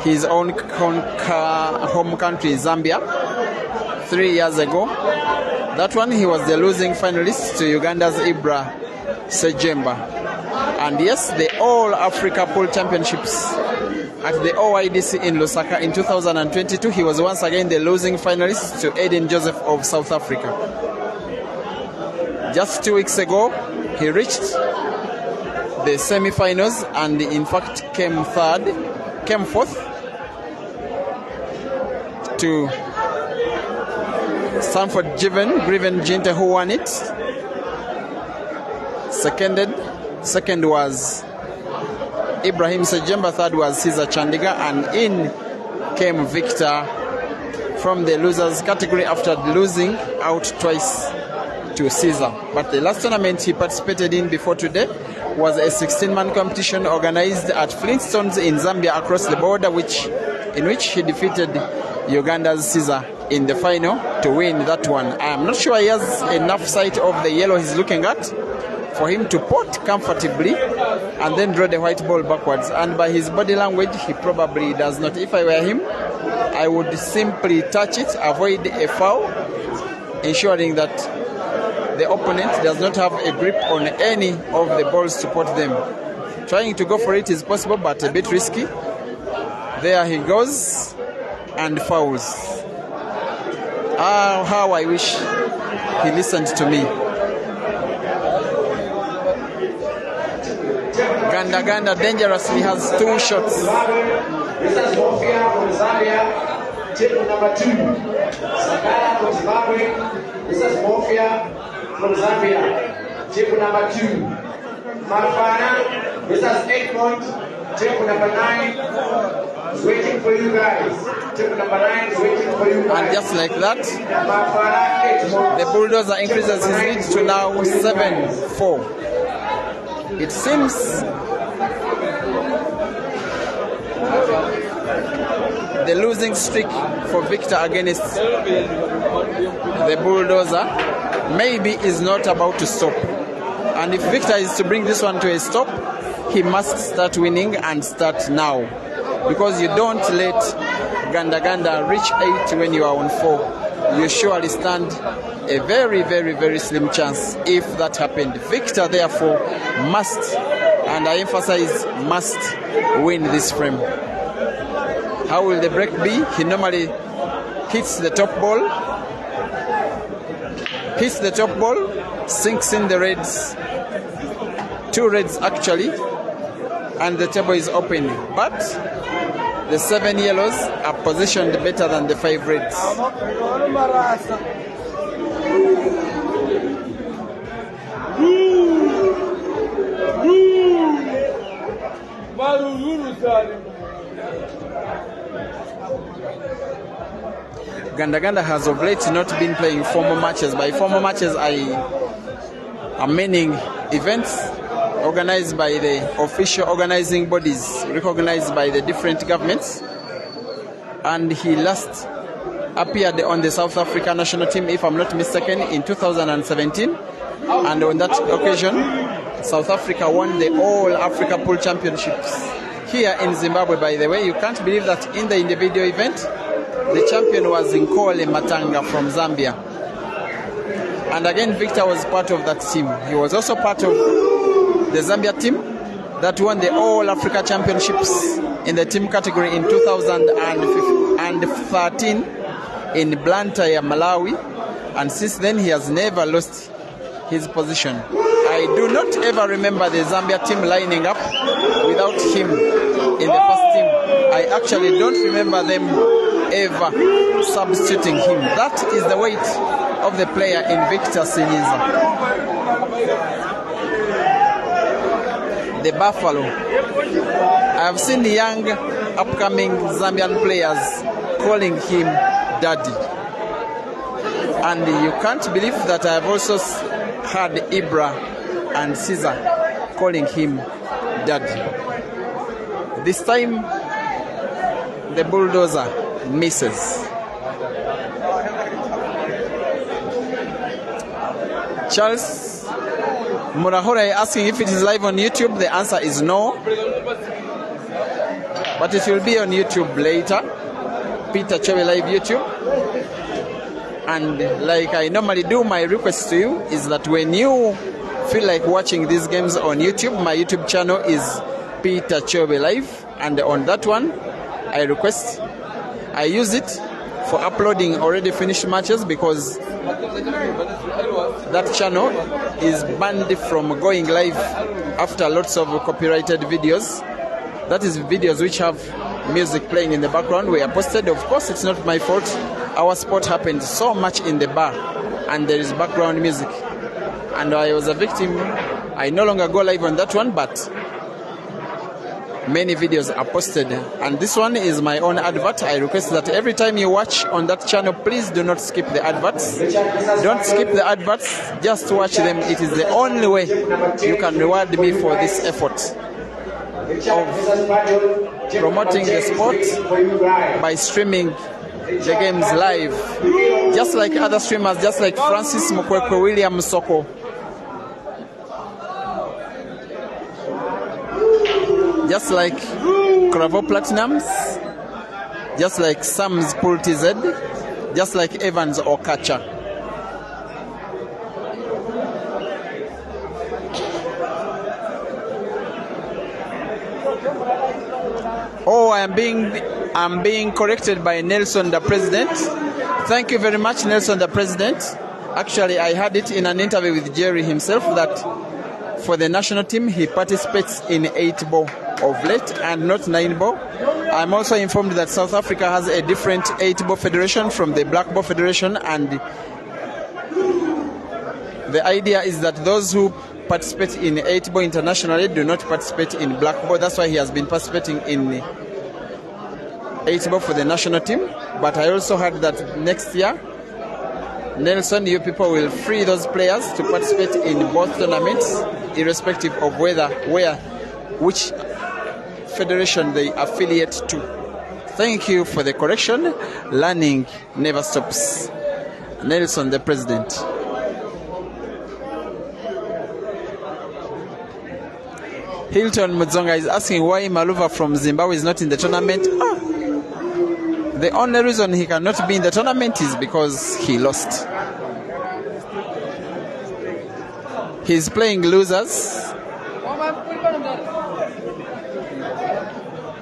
his own home country, Zambia, 3 years ago. That one, he was the losing finalist to Uganda's Ibra Sejemba. And yes, the All Africa Pool Championships at the OIDC in Lusaka in 2022, he was once again the losing finalist to Eden Joseph of South Africa. Just 2 weeks ago, he reached the semi-finals and in fact came fourth to Stanford Griven Jinte, who won it. Second was Ibrahim Sejemba, third was Caesar Chandiga, and in came Victor from the losers category after losing out twice to Caesar. But the last tournament he participated in before today was a 16-man competition organized at Flintstones in Zambia across the border, in which he defeated Uganda's Caesar in the final to win that one. I'm not sure he has enough sight of the yellow he's looking at for him to pot comfortably and then draw the white ball backwards. And by his body language, he probably does not. If I were him, I would simply touch it, avoid a foul, ensuring that the opponent does not have a grip on any of the balls to pot them. Trying to go for it is possible, but a bit risky. There he goes and fouls. Ah, how I wish he listened to me. Ganda dangerously has 2 shots. This is Mafia from Zambia, table number 2. Sakala from Zimbabwe. This is Mafia from Zambia, table number 2. Mafana, this is Egmont, table number 9. Is waiting for you guys. Table number 9 is waiting for you guys. And just like that, Mafana, Egmont. the Bulldozer increases his lead to now 7-4. It seems the losing streak for Victor against the Bulldozer maybe is not about to stop. And if Victor is to bring this one to a stop, he must start winning and start now. Because you don't let Ganda reach 8 when you are on 4. You surely stand a very, very, very slim chance if that happened. Victor, therefore, must, and I emphasize must, win this frame. How will the break be? He normally hits the top ball, sinks in the reds, 2 reds actually, and the table is open. But the 7 yellows are positioned better than the 5 reds. Ganda has of late not been playing formal matches. By formal matches, I am meaning events organized by the official organizing bodies recognized by the different governments. And he last appeared on the South Africa national team, if I'm not mistaken, in 2017. And on that occasion, South Africa won the All Africa Pool Championships here in Zimbabwe. By the way, you can't believe that in the individual event, the champion was Nkole Matanga from Zambia. And again, Victor was part of that team. He was also part of the Zambia team that won the All Africa Championships in the team category in 2013 in Blantyre, Malawi. And since then, he has never lost his position. I do not ever remember the Zambia team lining up without him in the first team. I actually don't remember them ever substituting him. That is the weight of the player in Victor Sinyiza. The Buffalo. I have seen young upcoming Zambian players calling him Daddy. And you can't believe that I have also heard Ibra and Caesar calling him Daddy. This time, the Bulldozer misses. Charles Murahora asking if it is live on YouTube. The answer is no. But it will be on YouTube later. Peter Chowe Live YouTube. And like I normally do, my request to you is that when you feel like watching these games on YouTube, my YouTube channel is Peter Chowe Live. And on that one, I use it for uploading already finished matches, because that channel is banned from going live after lots of copyrighted videos. That is videos which have music playing in the background were posted. Of course, it's not my fault. Our sport happened so much in the bar and there is background music. And I was a victim. I no longer go live on that one, but many videos are posted. And this one is my own advert. I request that every time you watch on that channel, please do not skip the adverts. Don't skip the adverts, just watch them. It is the only way you can reward me for this effort of promoting the sport by streaming the games live, just like other streamers, just like Francis Mukwekwe, William Soko. Just like Cravo Platinums, just like Sam's Pool TZ, just like Evans Okacha. I'm being corrected by Nelson, the president. Thank you very much, Nelson, the president. Actually, I had it in an interview with Jerry himself that for the national team, he participates in 8-ball of late and not 9-ball. I'm also informed that South Africa has a different 8-ball federation from the black ball federation, and the idea is that those who participate in 8-ball internationally do not participate in black ball. That's why he has been participating in 8-ball for the national team. But I also heard that next year, Nelson, you people will free those players to participate in both tournaments, irrespective of which federation they affiliate to. Thank you for the correction. Learning never stops. Nelson, the president. Hilton Mudzonga is asking why Maluva from Zimbabwe is not in the tournament. The only reason he cannot be in the tournament is because he lost. He's playing losers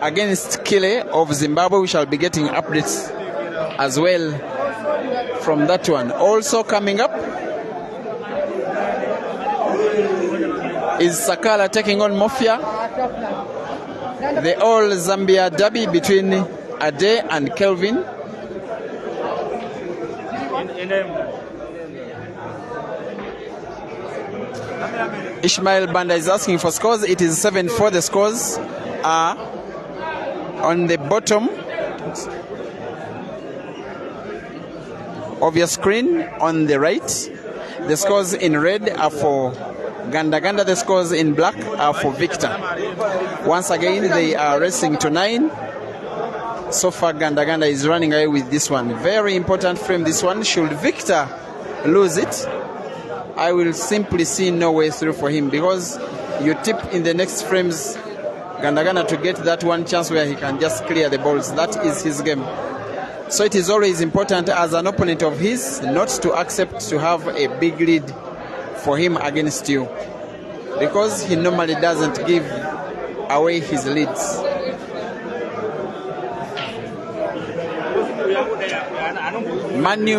against Kile of Zimbabwe. We shall be getting updates as well from that one. Also coming up is Sakala taking on Mafia. The all Zambia derby between Ade and Kelvin. Ishmael Banda is asking for scores. It is 7-4. The scores are on the bottom of your screen on the right. The scores in red are for Ganda. The scores in black are for Victor. Once again, they are racing to 9. So far, Ganda is running away with this one. Very important frame, this one. Should Victor lose it, I will simply see no way through for him, because you tip in the next frames Ganda to get that one chance where he can just clear the balls. That is his game. So it is always important as an opponent of his not to accept to have a big lead for him against you, because he normally doesn't give away his leads. Manu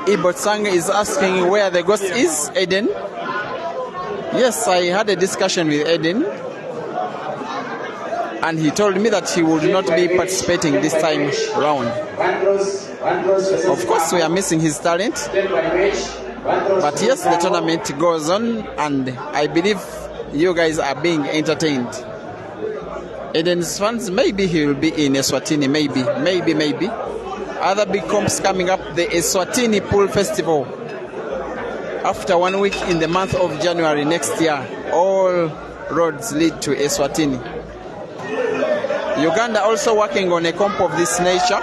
Ibotsang is asking where the ghost is. Eden. Yes, I had a discussion with Eden, and he told me that he would not be participating this time round. Of course, we are missing his talent, but yes, the tournament goes on, and I believe you guys are being entertained. Eden's fans, maybe he will be in Eswatini, maybe. Other big comps coming up, the Eswatini Pool Festival. After 1 week in the month of January next year, all roads lead to Eswatini. Uganda also working on a comp of this nature.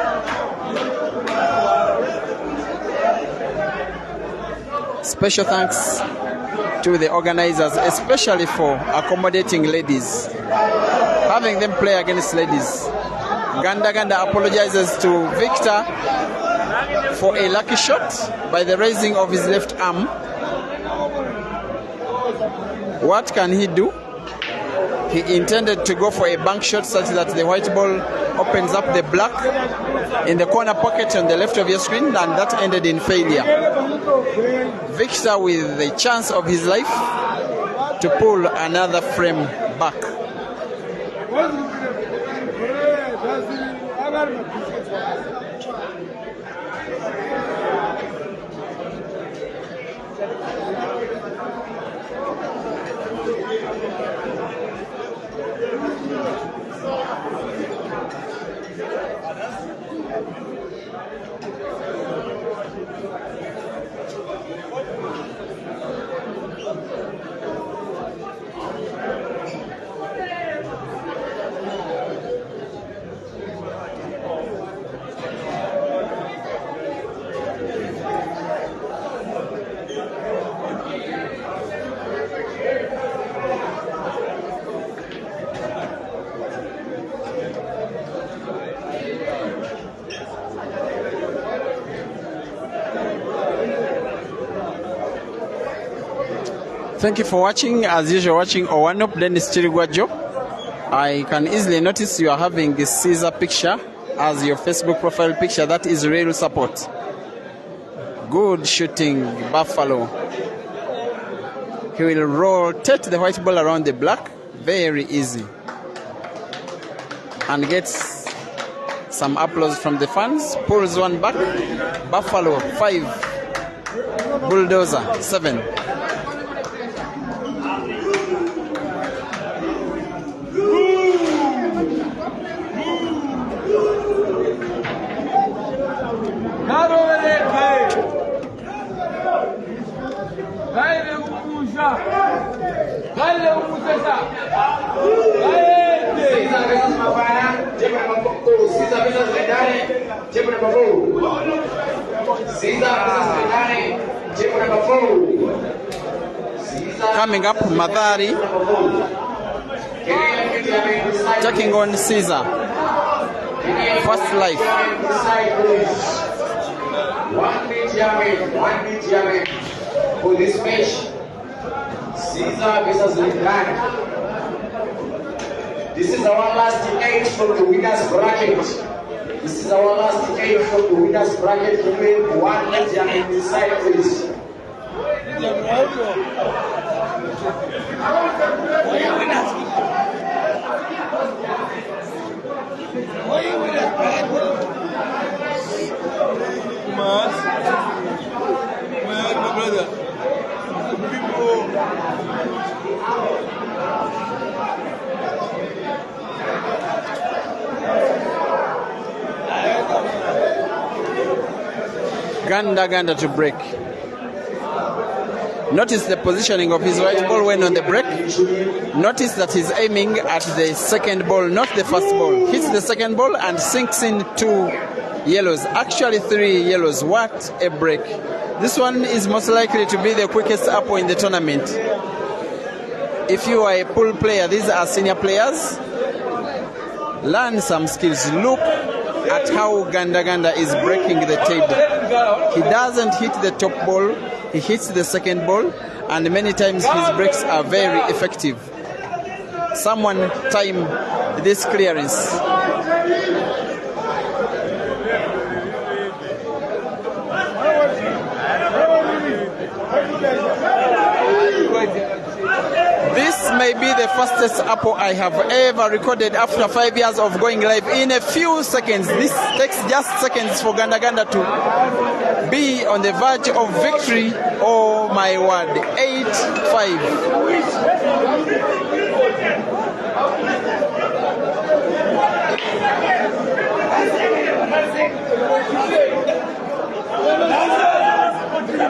Special thanks to the organizers, especially for accommodating ladies, having them play against ladies. Ganda apologizes to Victor for a lucky shot by the raising of his left arm. What can he do? He intended to go for a bank shot such that the white ball opens up the black in the corner pocket on the left of your screen, and that ended in failure. Victor with the chance of his life to pull another frame back. Thank you for watching. As usual, watching Owanop Dennis Chirigwajo. I can easily notice you are having the Caesar picture as your Facebook profile picture. That is real support. Good shooting, Buffalo. He will rotate the white ball around the black. Very easy. And gets some applause from the fans. Pulls one back. Buffalo 5. Bulldozer 7. Coming up, Madari taking on Caesar. First life. 1 bit for this match. Caesar versus Zimbabwe. This is our last 8 from the winners bracket. This is our last 8 from the winners bracket. Remain 1 bit inside, please. Ganda to break. Notice the positioning of his white ball when on the break. Notice that he's aiming at the second ball, not the first ball. Hits the second ball and sinks in 2 yellows. Actually 3 yellows. What a break. This one is most likely to be the quickest apple in the tournament. If you are a pool player, these are senior players. Learn some skills. Look at how Ganda is breaking the table. He doesn't hit the top ball, he hits the second ball, and many times his breaks are very effective. Someone time this clearance. This may be the fastest apple I have ever recorded after 5 years of going live. In a few seconds, this takes just seconds for Ganda to be on the verge of victory. Oh my word, 8-5.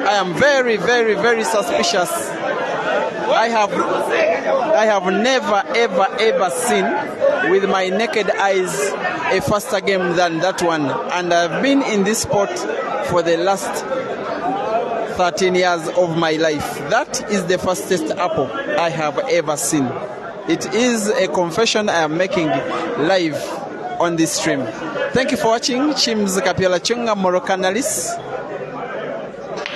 I am very, very, very suspicious. I have never ever seen with my naked eyes a faster game than that one, and I've been in this sport for the last 13 years of my life. That is the fastest apple I have ever seen. It is a confession I am making live on this stream. Thank you for watching. Chims Kapiola Chunga Morocanalis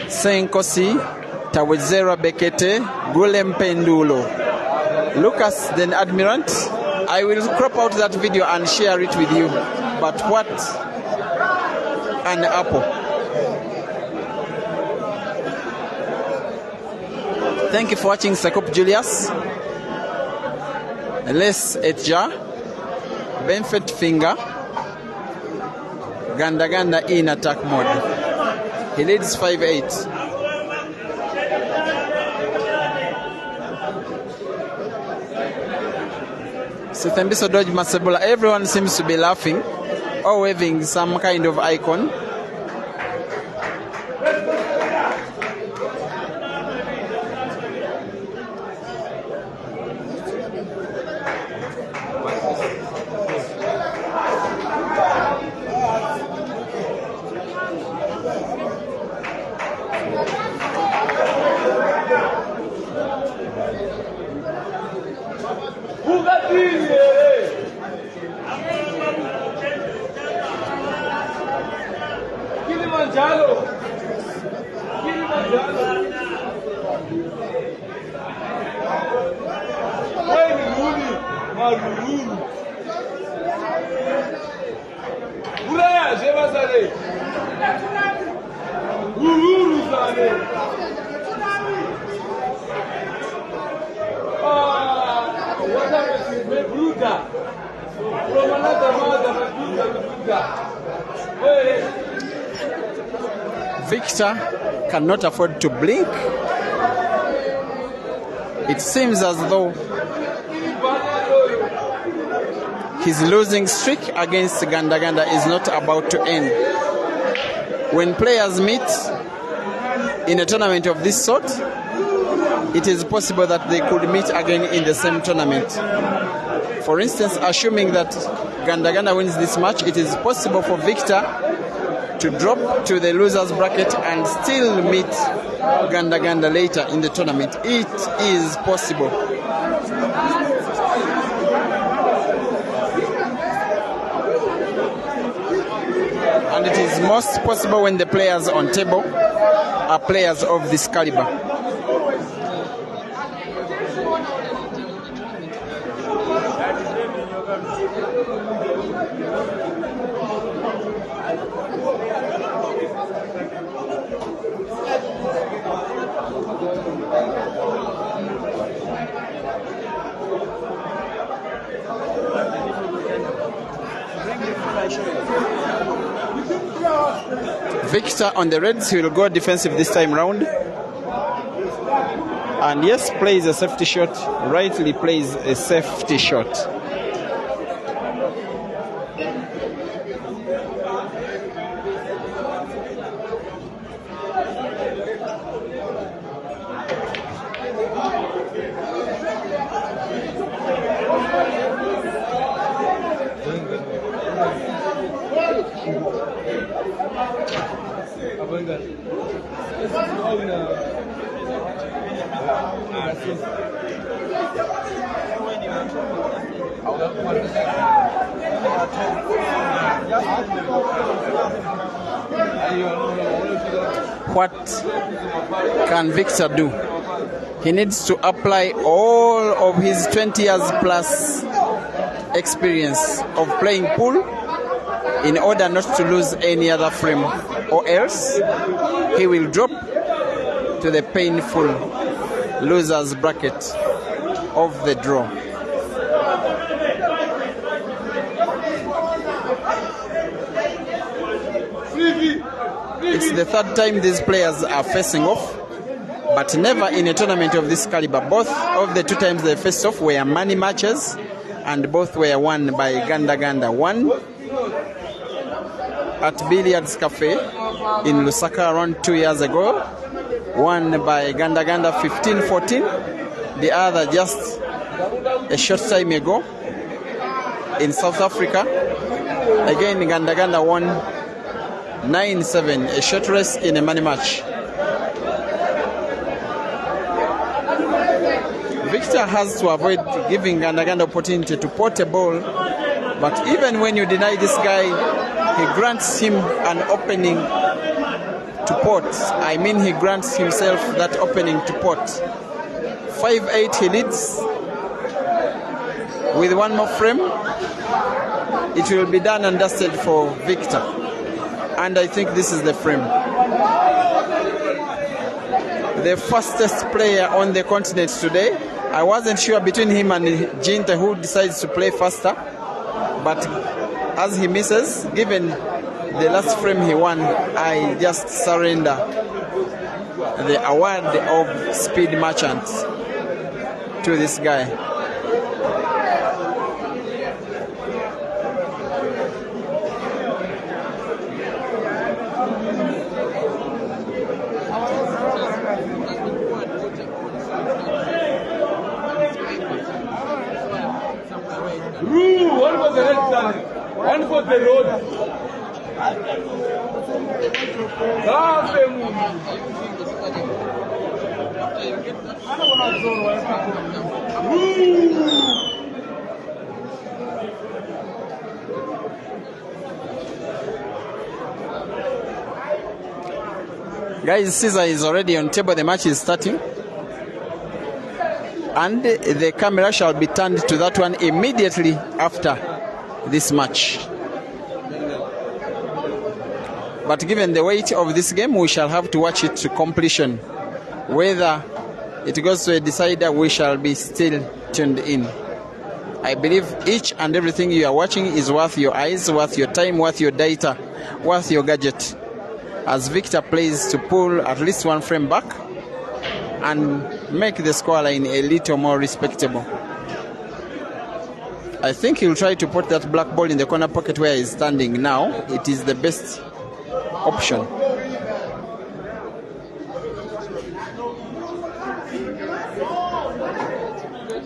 Senkosi Tawezera Bekete Gulem Pendulo Lucas then Admirant. I will crop out that video and share it with you. But what an apple. Thank you for watching. Sakop Julius, Les Etja, Benfit Finger, Ganda in attack mode. He leads 5-8. Sitembiso Dodge Masebola. Everyone seems to be laughing or waving some kind of icon. Victor cannot afford to blink. It seems as though his losing streak against Ganda is not about to end. When players meet in a tournament of this sort, it is possible that they could meet again in the same tournament. For instance, assuming that Ganda wins this match, it is possible for Victor to drop to the losers bracket and still meet Ganda later in the tournament. It is possible. And it is most possible when the players on table are players of this caliber. Victor on the reds, he will go defensive this time round. And yes, plays a safety shot, rightly plays a safety shot. What can Victor do? He needs to apply all of his 20 years plus experience of playing pool in order not to lose any other frame, or else he will drop to the painful losers bracket of the draw. It's the third time these players are facing off, but never in a tournament of this caliber. Both of the two times they faced off were money matches, and both were won by Ganda. One at Billiards Cafe in Lusaka around 2 years ago, won by Ganda 15-14. The other just a short time ago in South Africa. Again, Ganda won 9-7, a short race in a money match. Victor has to avoid giving Ganda opportunity to pot a ball, but even when you deny this guy, he grants him an opening to pot. I mean, he grants himself that opening to pot. 5-8 he leads. With one more frame, it will be done and dusted for Victor. And I think this is the frame. The fastest player on the continent today. I wasn't sure between him and Jinta who decides to play faster, but as he misses, given the last frame he won, I just surrender the award of Speed Merchant to this guy. One for the red side, one for the road. Guys, Caesar is already on table. The match is starting. And the camera shall be turned to that one immediately after this match. But given the weight of this game, we shall have to watch it to completion. Whether it goes to a decider, we shall be still tuned in. I believe each and everything you are watching is worth your eyes, worth your time, worth your data, worth your gadget. As Victor plays to pull at least one frame back and make the scoreline a little more respectable. I think he'll try to put that black ball in the corner pocket where he's standing now. It is the best option.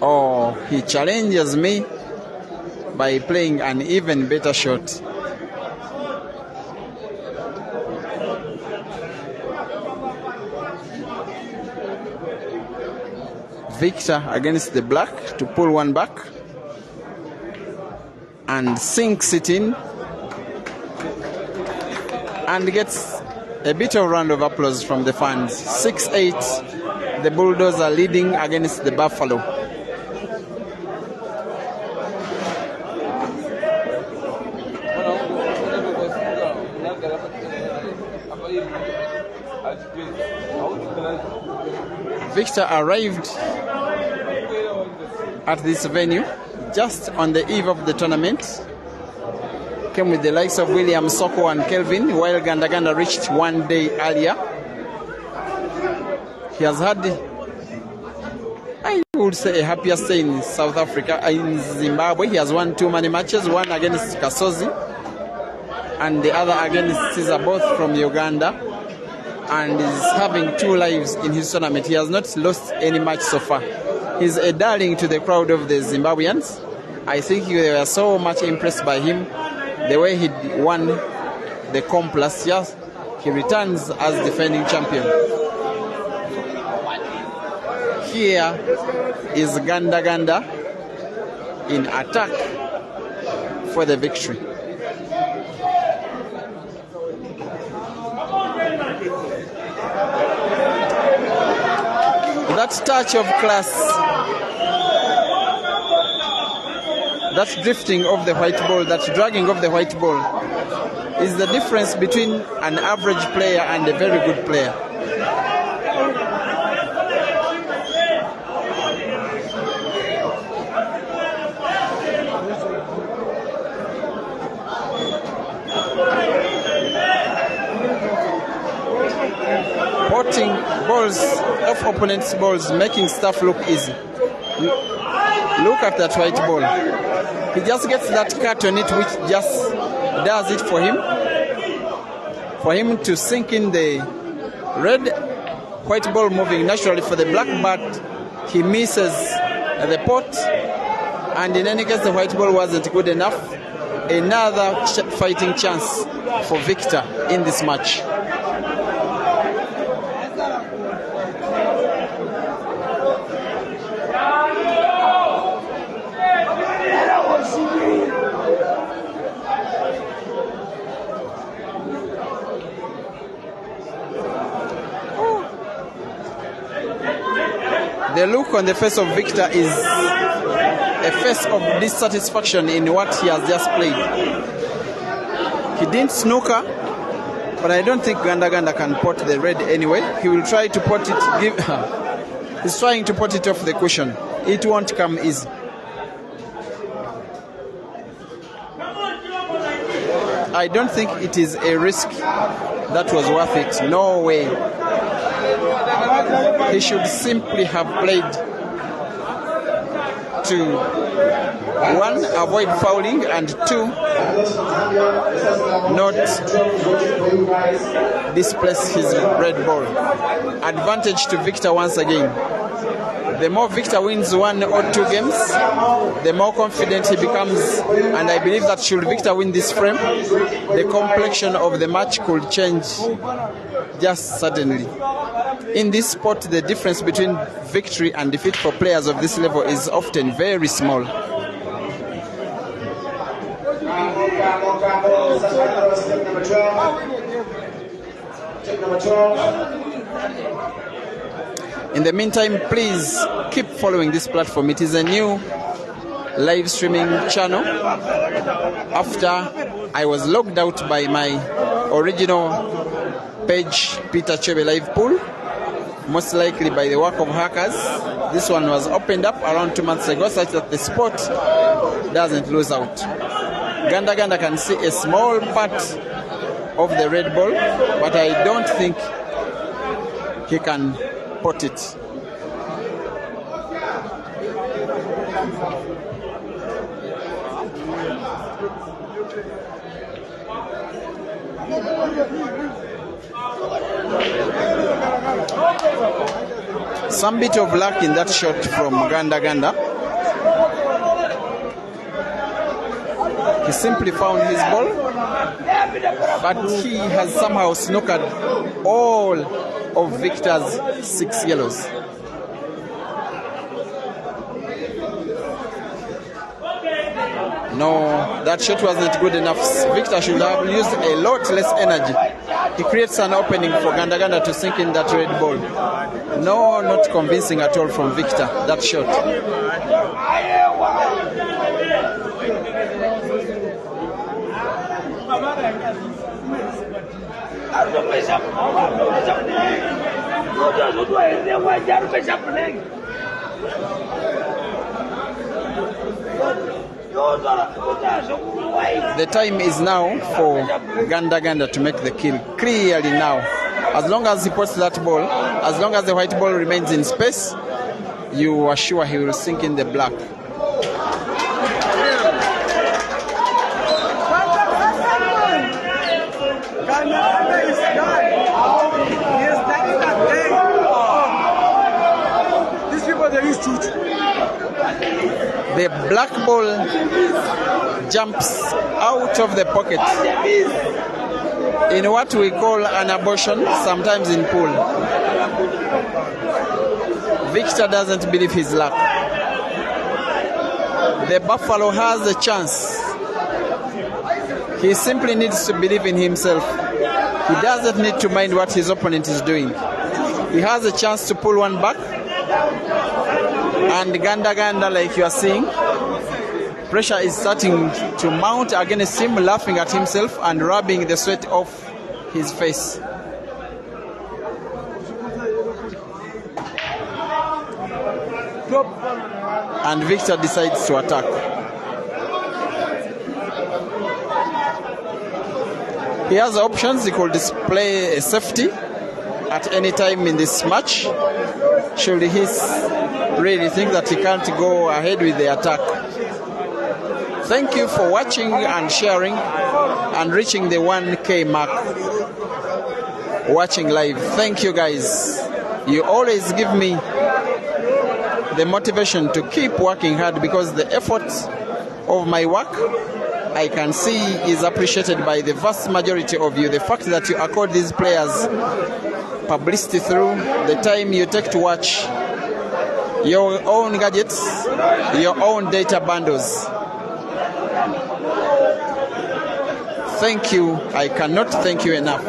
Oh, he challenges me by playing an even better shot. Victor against the black to pull one back and sinks it in and gets a bit of round of applause from the fans. 6-8, the Bulldogs are leading against the Buffalo. Victor arrived at this venue just on the eve of the tournament. Came with the likes of William Soko and Kelvin, while Ganda reached 1 day earlier. He has had, I would say, a happier stay in South Africa, in Zimbabwe. He has won 2 money matches, one against Kasozi and the other against Caesar, both from Uganda, and is having 2 lives in his tournament. He has not lost any match so far. He's a darling to the crowd of the Zimbabweans. I think they were so much impressed by him, the way he won the comp last year. He returns as defending champion. Here is Ganda in attack for the victory. That touch of class, that drifting of the white ball, that dragging of the white ball is the difference between an average player and a very good player. Potting balls off opponents' balls, making stuff look easy. Look at that white ball. He just gets that cut on it, which just does it for him. For him to sink in the red, white ball moving naturally for the black, but he misses the pot. And in any case, the white ball wasn't good enough. Another fighting chance for Victor in this match. The look on the face of Victor is a face of dissatisfaction in what he has just played. He didn't snooker, but I don't think Ganda can pot the red anyway. He will try to pot it. He's trying to pot it off the cushion. It won't come easy. I don't think it is a risk that was worth it. No way. He should simply have played to 1, avoid fouling, and 2, not displace his red ball. Advantage to Victor once again. The more Victor wins 1 or 2 games, the more confident he becomes, and I believe that should Victor win this frame, the complexion of the match could change just suddenly. In this sport, the difference between victory and defeat for players of this level is often very small. In the meantime, please keep following this platform. It is a new live streaming channel after I was logged out by my original page, Peter Chebe Live Pool, most likely by the work of hackers. This one was opened up around 2 months ago such that the sport doesn't lose out. Ganda can see a small part of the red ball, but I don't think he can pot it. Some bit of luck in that shot from Ganda. He simply found his ball, but he has somehow snookered all of Victor's 6 yellows. No, that shot wasn't good enough. Victor should have used a lot less energy. He creates an opening for Ganda to sink in that red ball. No, not convincing at all from Victor, that shot. The time is now for Ganda to make the kill. Clearly now. As long as he puts that ball, as long as the white ball remains in space, you are sure he will sink in the black. These people, they use truth. The black ball jumps out of the pocket in what we call an abortion, sometimes in pool. Victor doesn't believe his luck. The Buffalo has a chance. He simply needs to believe in himself. He doesn't need to mind what his opponent is doing. He has a chance to pull one back. And Ganda, like you are seeing, pressure is starting to mount against him, laughing at himself and rubbing the sweat off his face. And Victor decides to attack. He has options. He could display a safety at any time in this match, should he really think that he can't go ahead with the attack. Thank you for watching and sharing and reaching the 1K mark. Watching live. Thank you guys. You always give me the motivation to keep working hard, because the effort of my work I can see is appreciated by the vast majority of you. The fact that you accord these players publicity through the time you take to watch your own gadgets, your own data bundles. Thank you. I cannot thank you enough.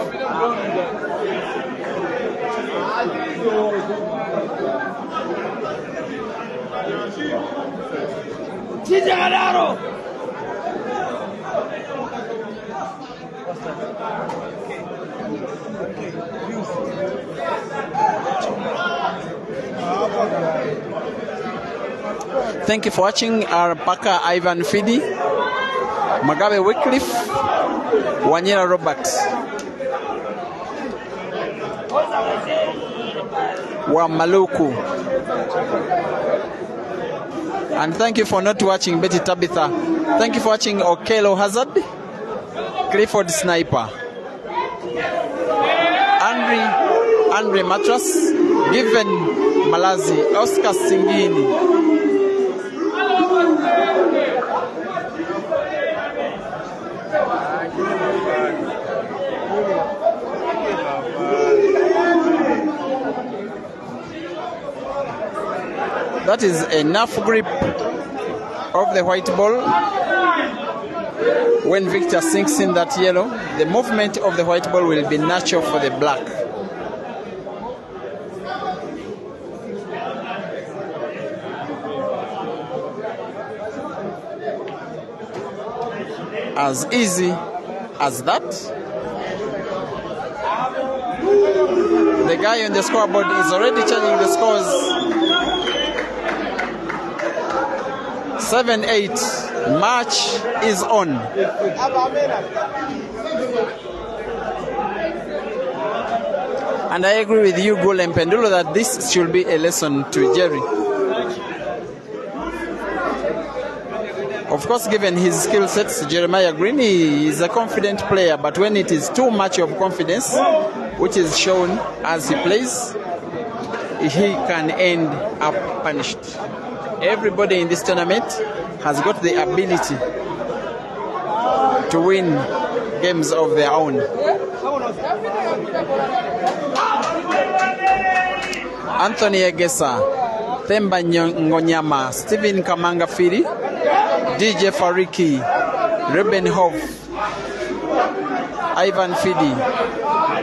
Thank you for watching. Our Paka Ivan Fidi, Magabe Wycliffe, Wanyera Robert, Wamaluku. And thank you for not watching Betty Tabitha. Thank you for watching Okelo Hazard, Clifford Sniper, Andre Matras, Given Malazi, Oscar Singini. That is enough grip of the white ball. When Victor sinks in that yellow, the movement of the white ball will be natural for the black. as easy as that. The guy on the scoreboard is already changing the scores. 7-8. Match is on. And I agree with you, Gule Mpendulo, that this should be a lesson to Jerry. Of course, given his skill sets, Jeremiah Green is a confident player, but when it is too much of confidence, which is shown as he plays, he can end up punished. Everybody in this tournament has got the ability to win games of their own. Anthony Egesa, Themba Ngonyama, Stephen Kamanga Firi, DJ Fariki, Reuben Hoff, Ivan Fidi,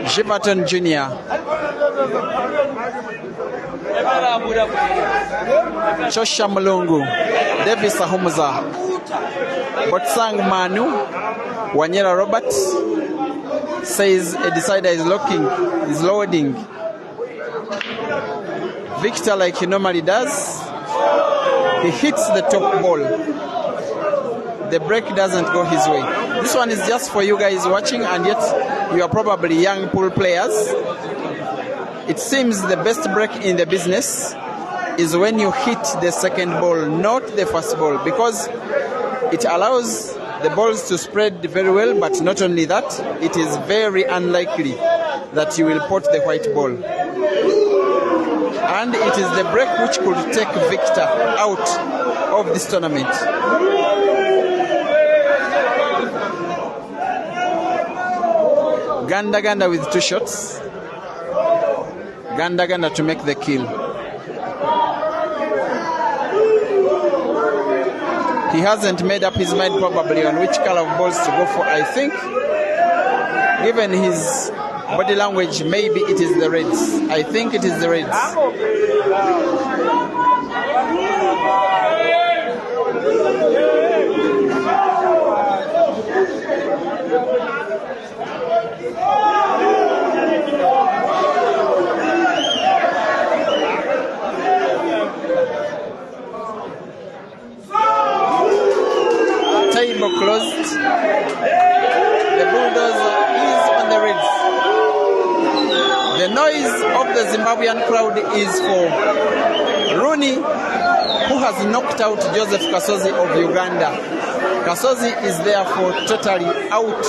Jivaton Jr., Chosha Mulungu, Davis Ahumza, Botsang Manu, Wanyera Robert says a decider is loading. Victor, like he normally does, he hits the top ball. The break doesn't go his way. This one is just for you guys watching, and yet you are probably young pool players. It seems the best break in the business is when you hit the second ball, not the first ball, because it allows the balls to spread very well, but not only that, it is very unlikely that you will pot the white ball. And it is the break which could take Victor out of this tournament. Ganda with 2 shots. Ganda to make the kill. He hasn't made up his mind probably on which color of balls to go for. I think, given his body language, maybe it is the Reds. I think it is the Reds. Table closed. The bulldozer is on the Reds. The noise of the Zimbabwean crowd is for Rooney, who has knocked out Joseph Kasozi of Uganda. Kasozi is therefore totally out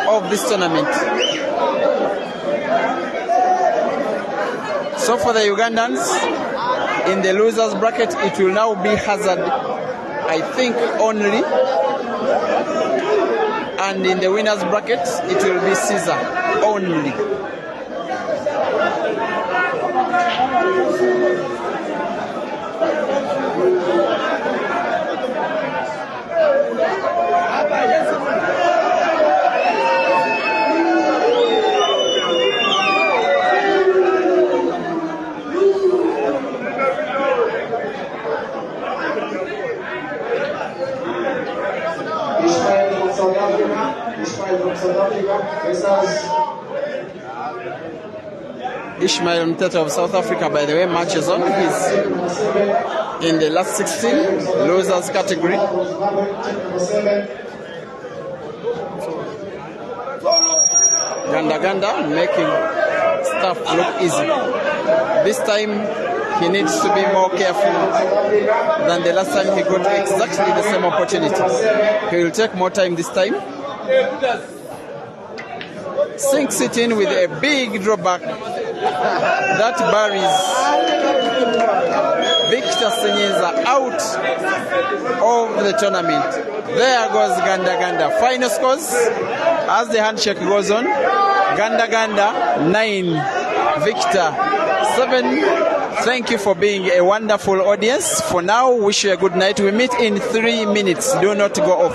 of this tournament. So for the Ugandans, in the losers bracket, it will now be Hazard, I think, only. And in the winners bracket, it will be Caesar only. Ishmael Mtete of South Africa, by the way, matches on. He's in the last 16 losers category. Ganda making stuff look easy. This time he needs to be more careful than the last time he got exactly the same opportunity. He will take more time this time. Sinks it in with a big drawback that buries Victor Senyeza out of the tournament. There goes Ganda. Final scores as the handshake goes on. Ganda 9, Victor 7. Thank you for being a wonderful audience. For now, wish you a good night. We meet in 3 minutes. Do not go off.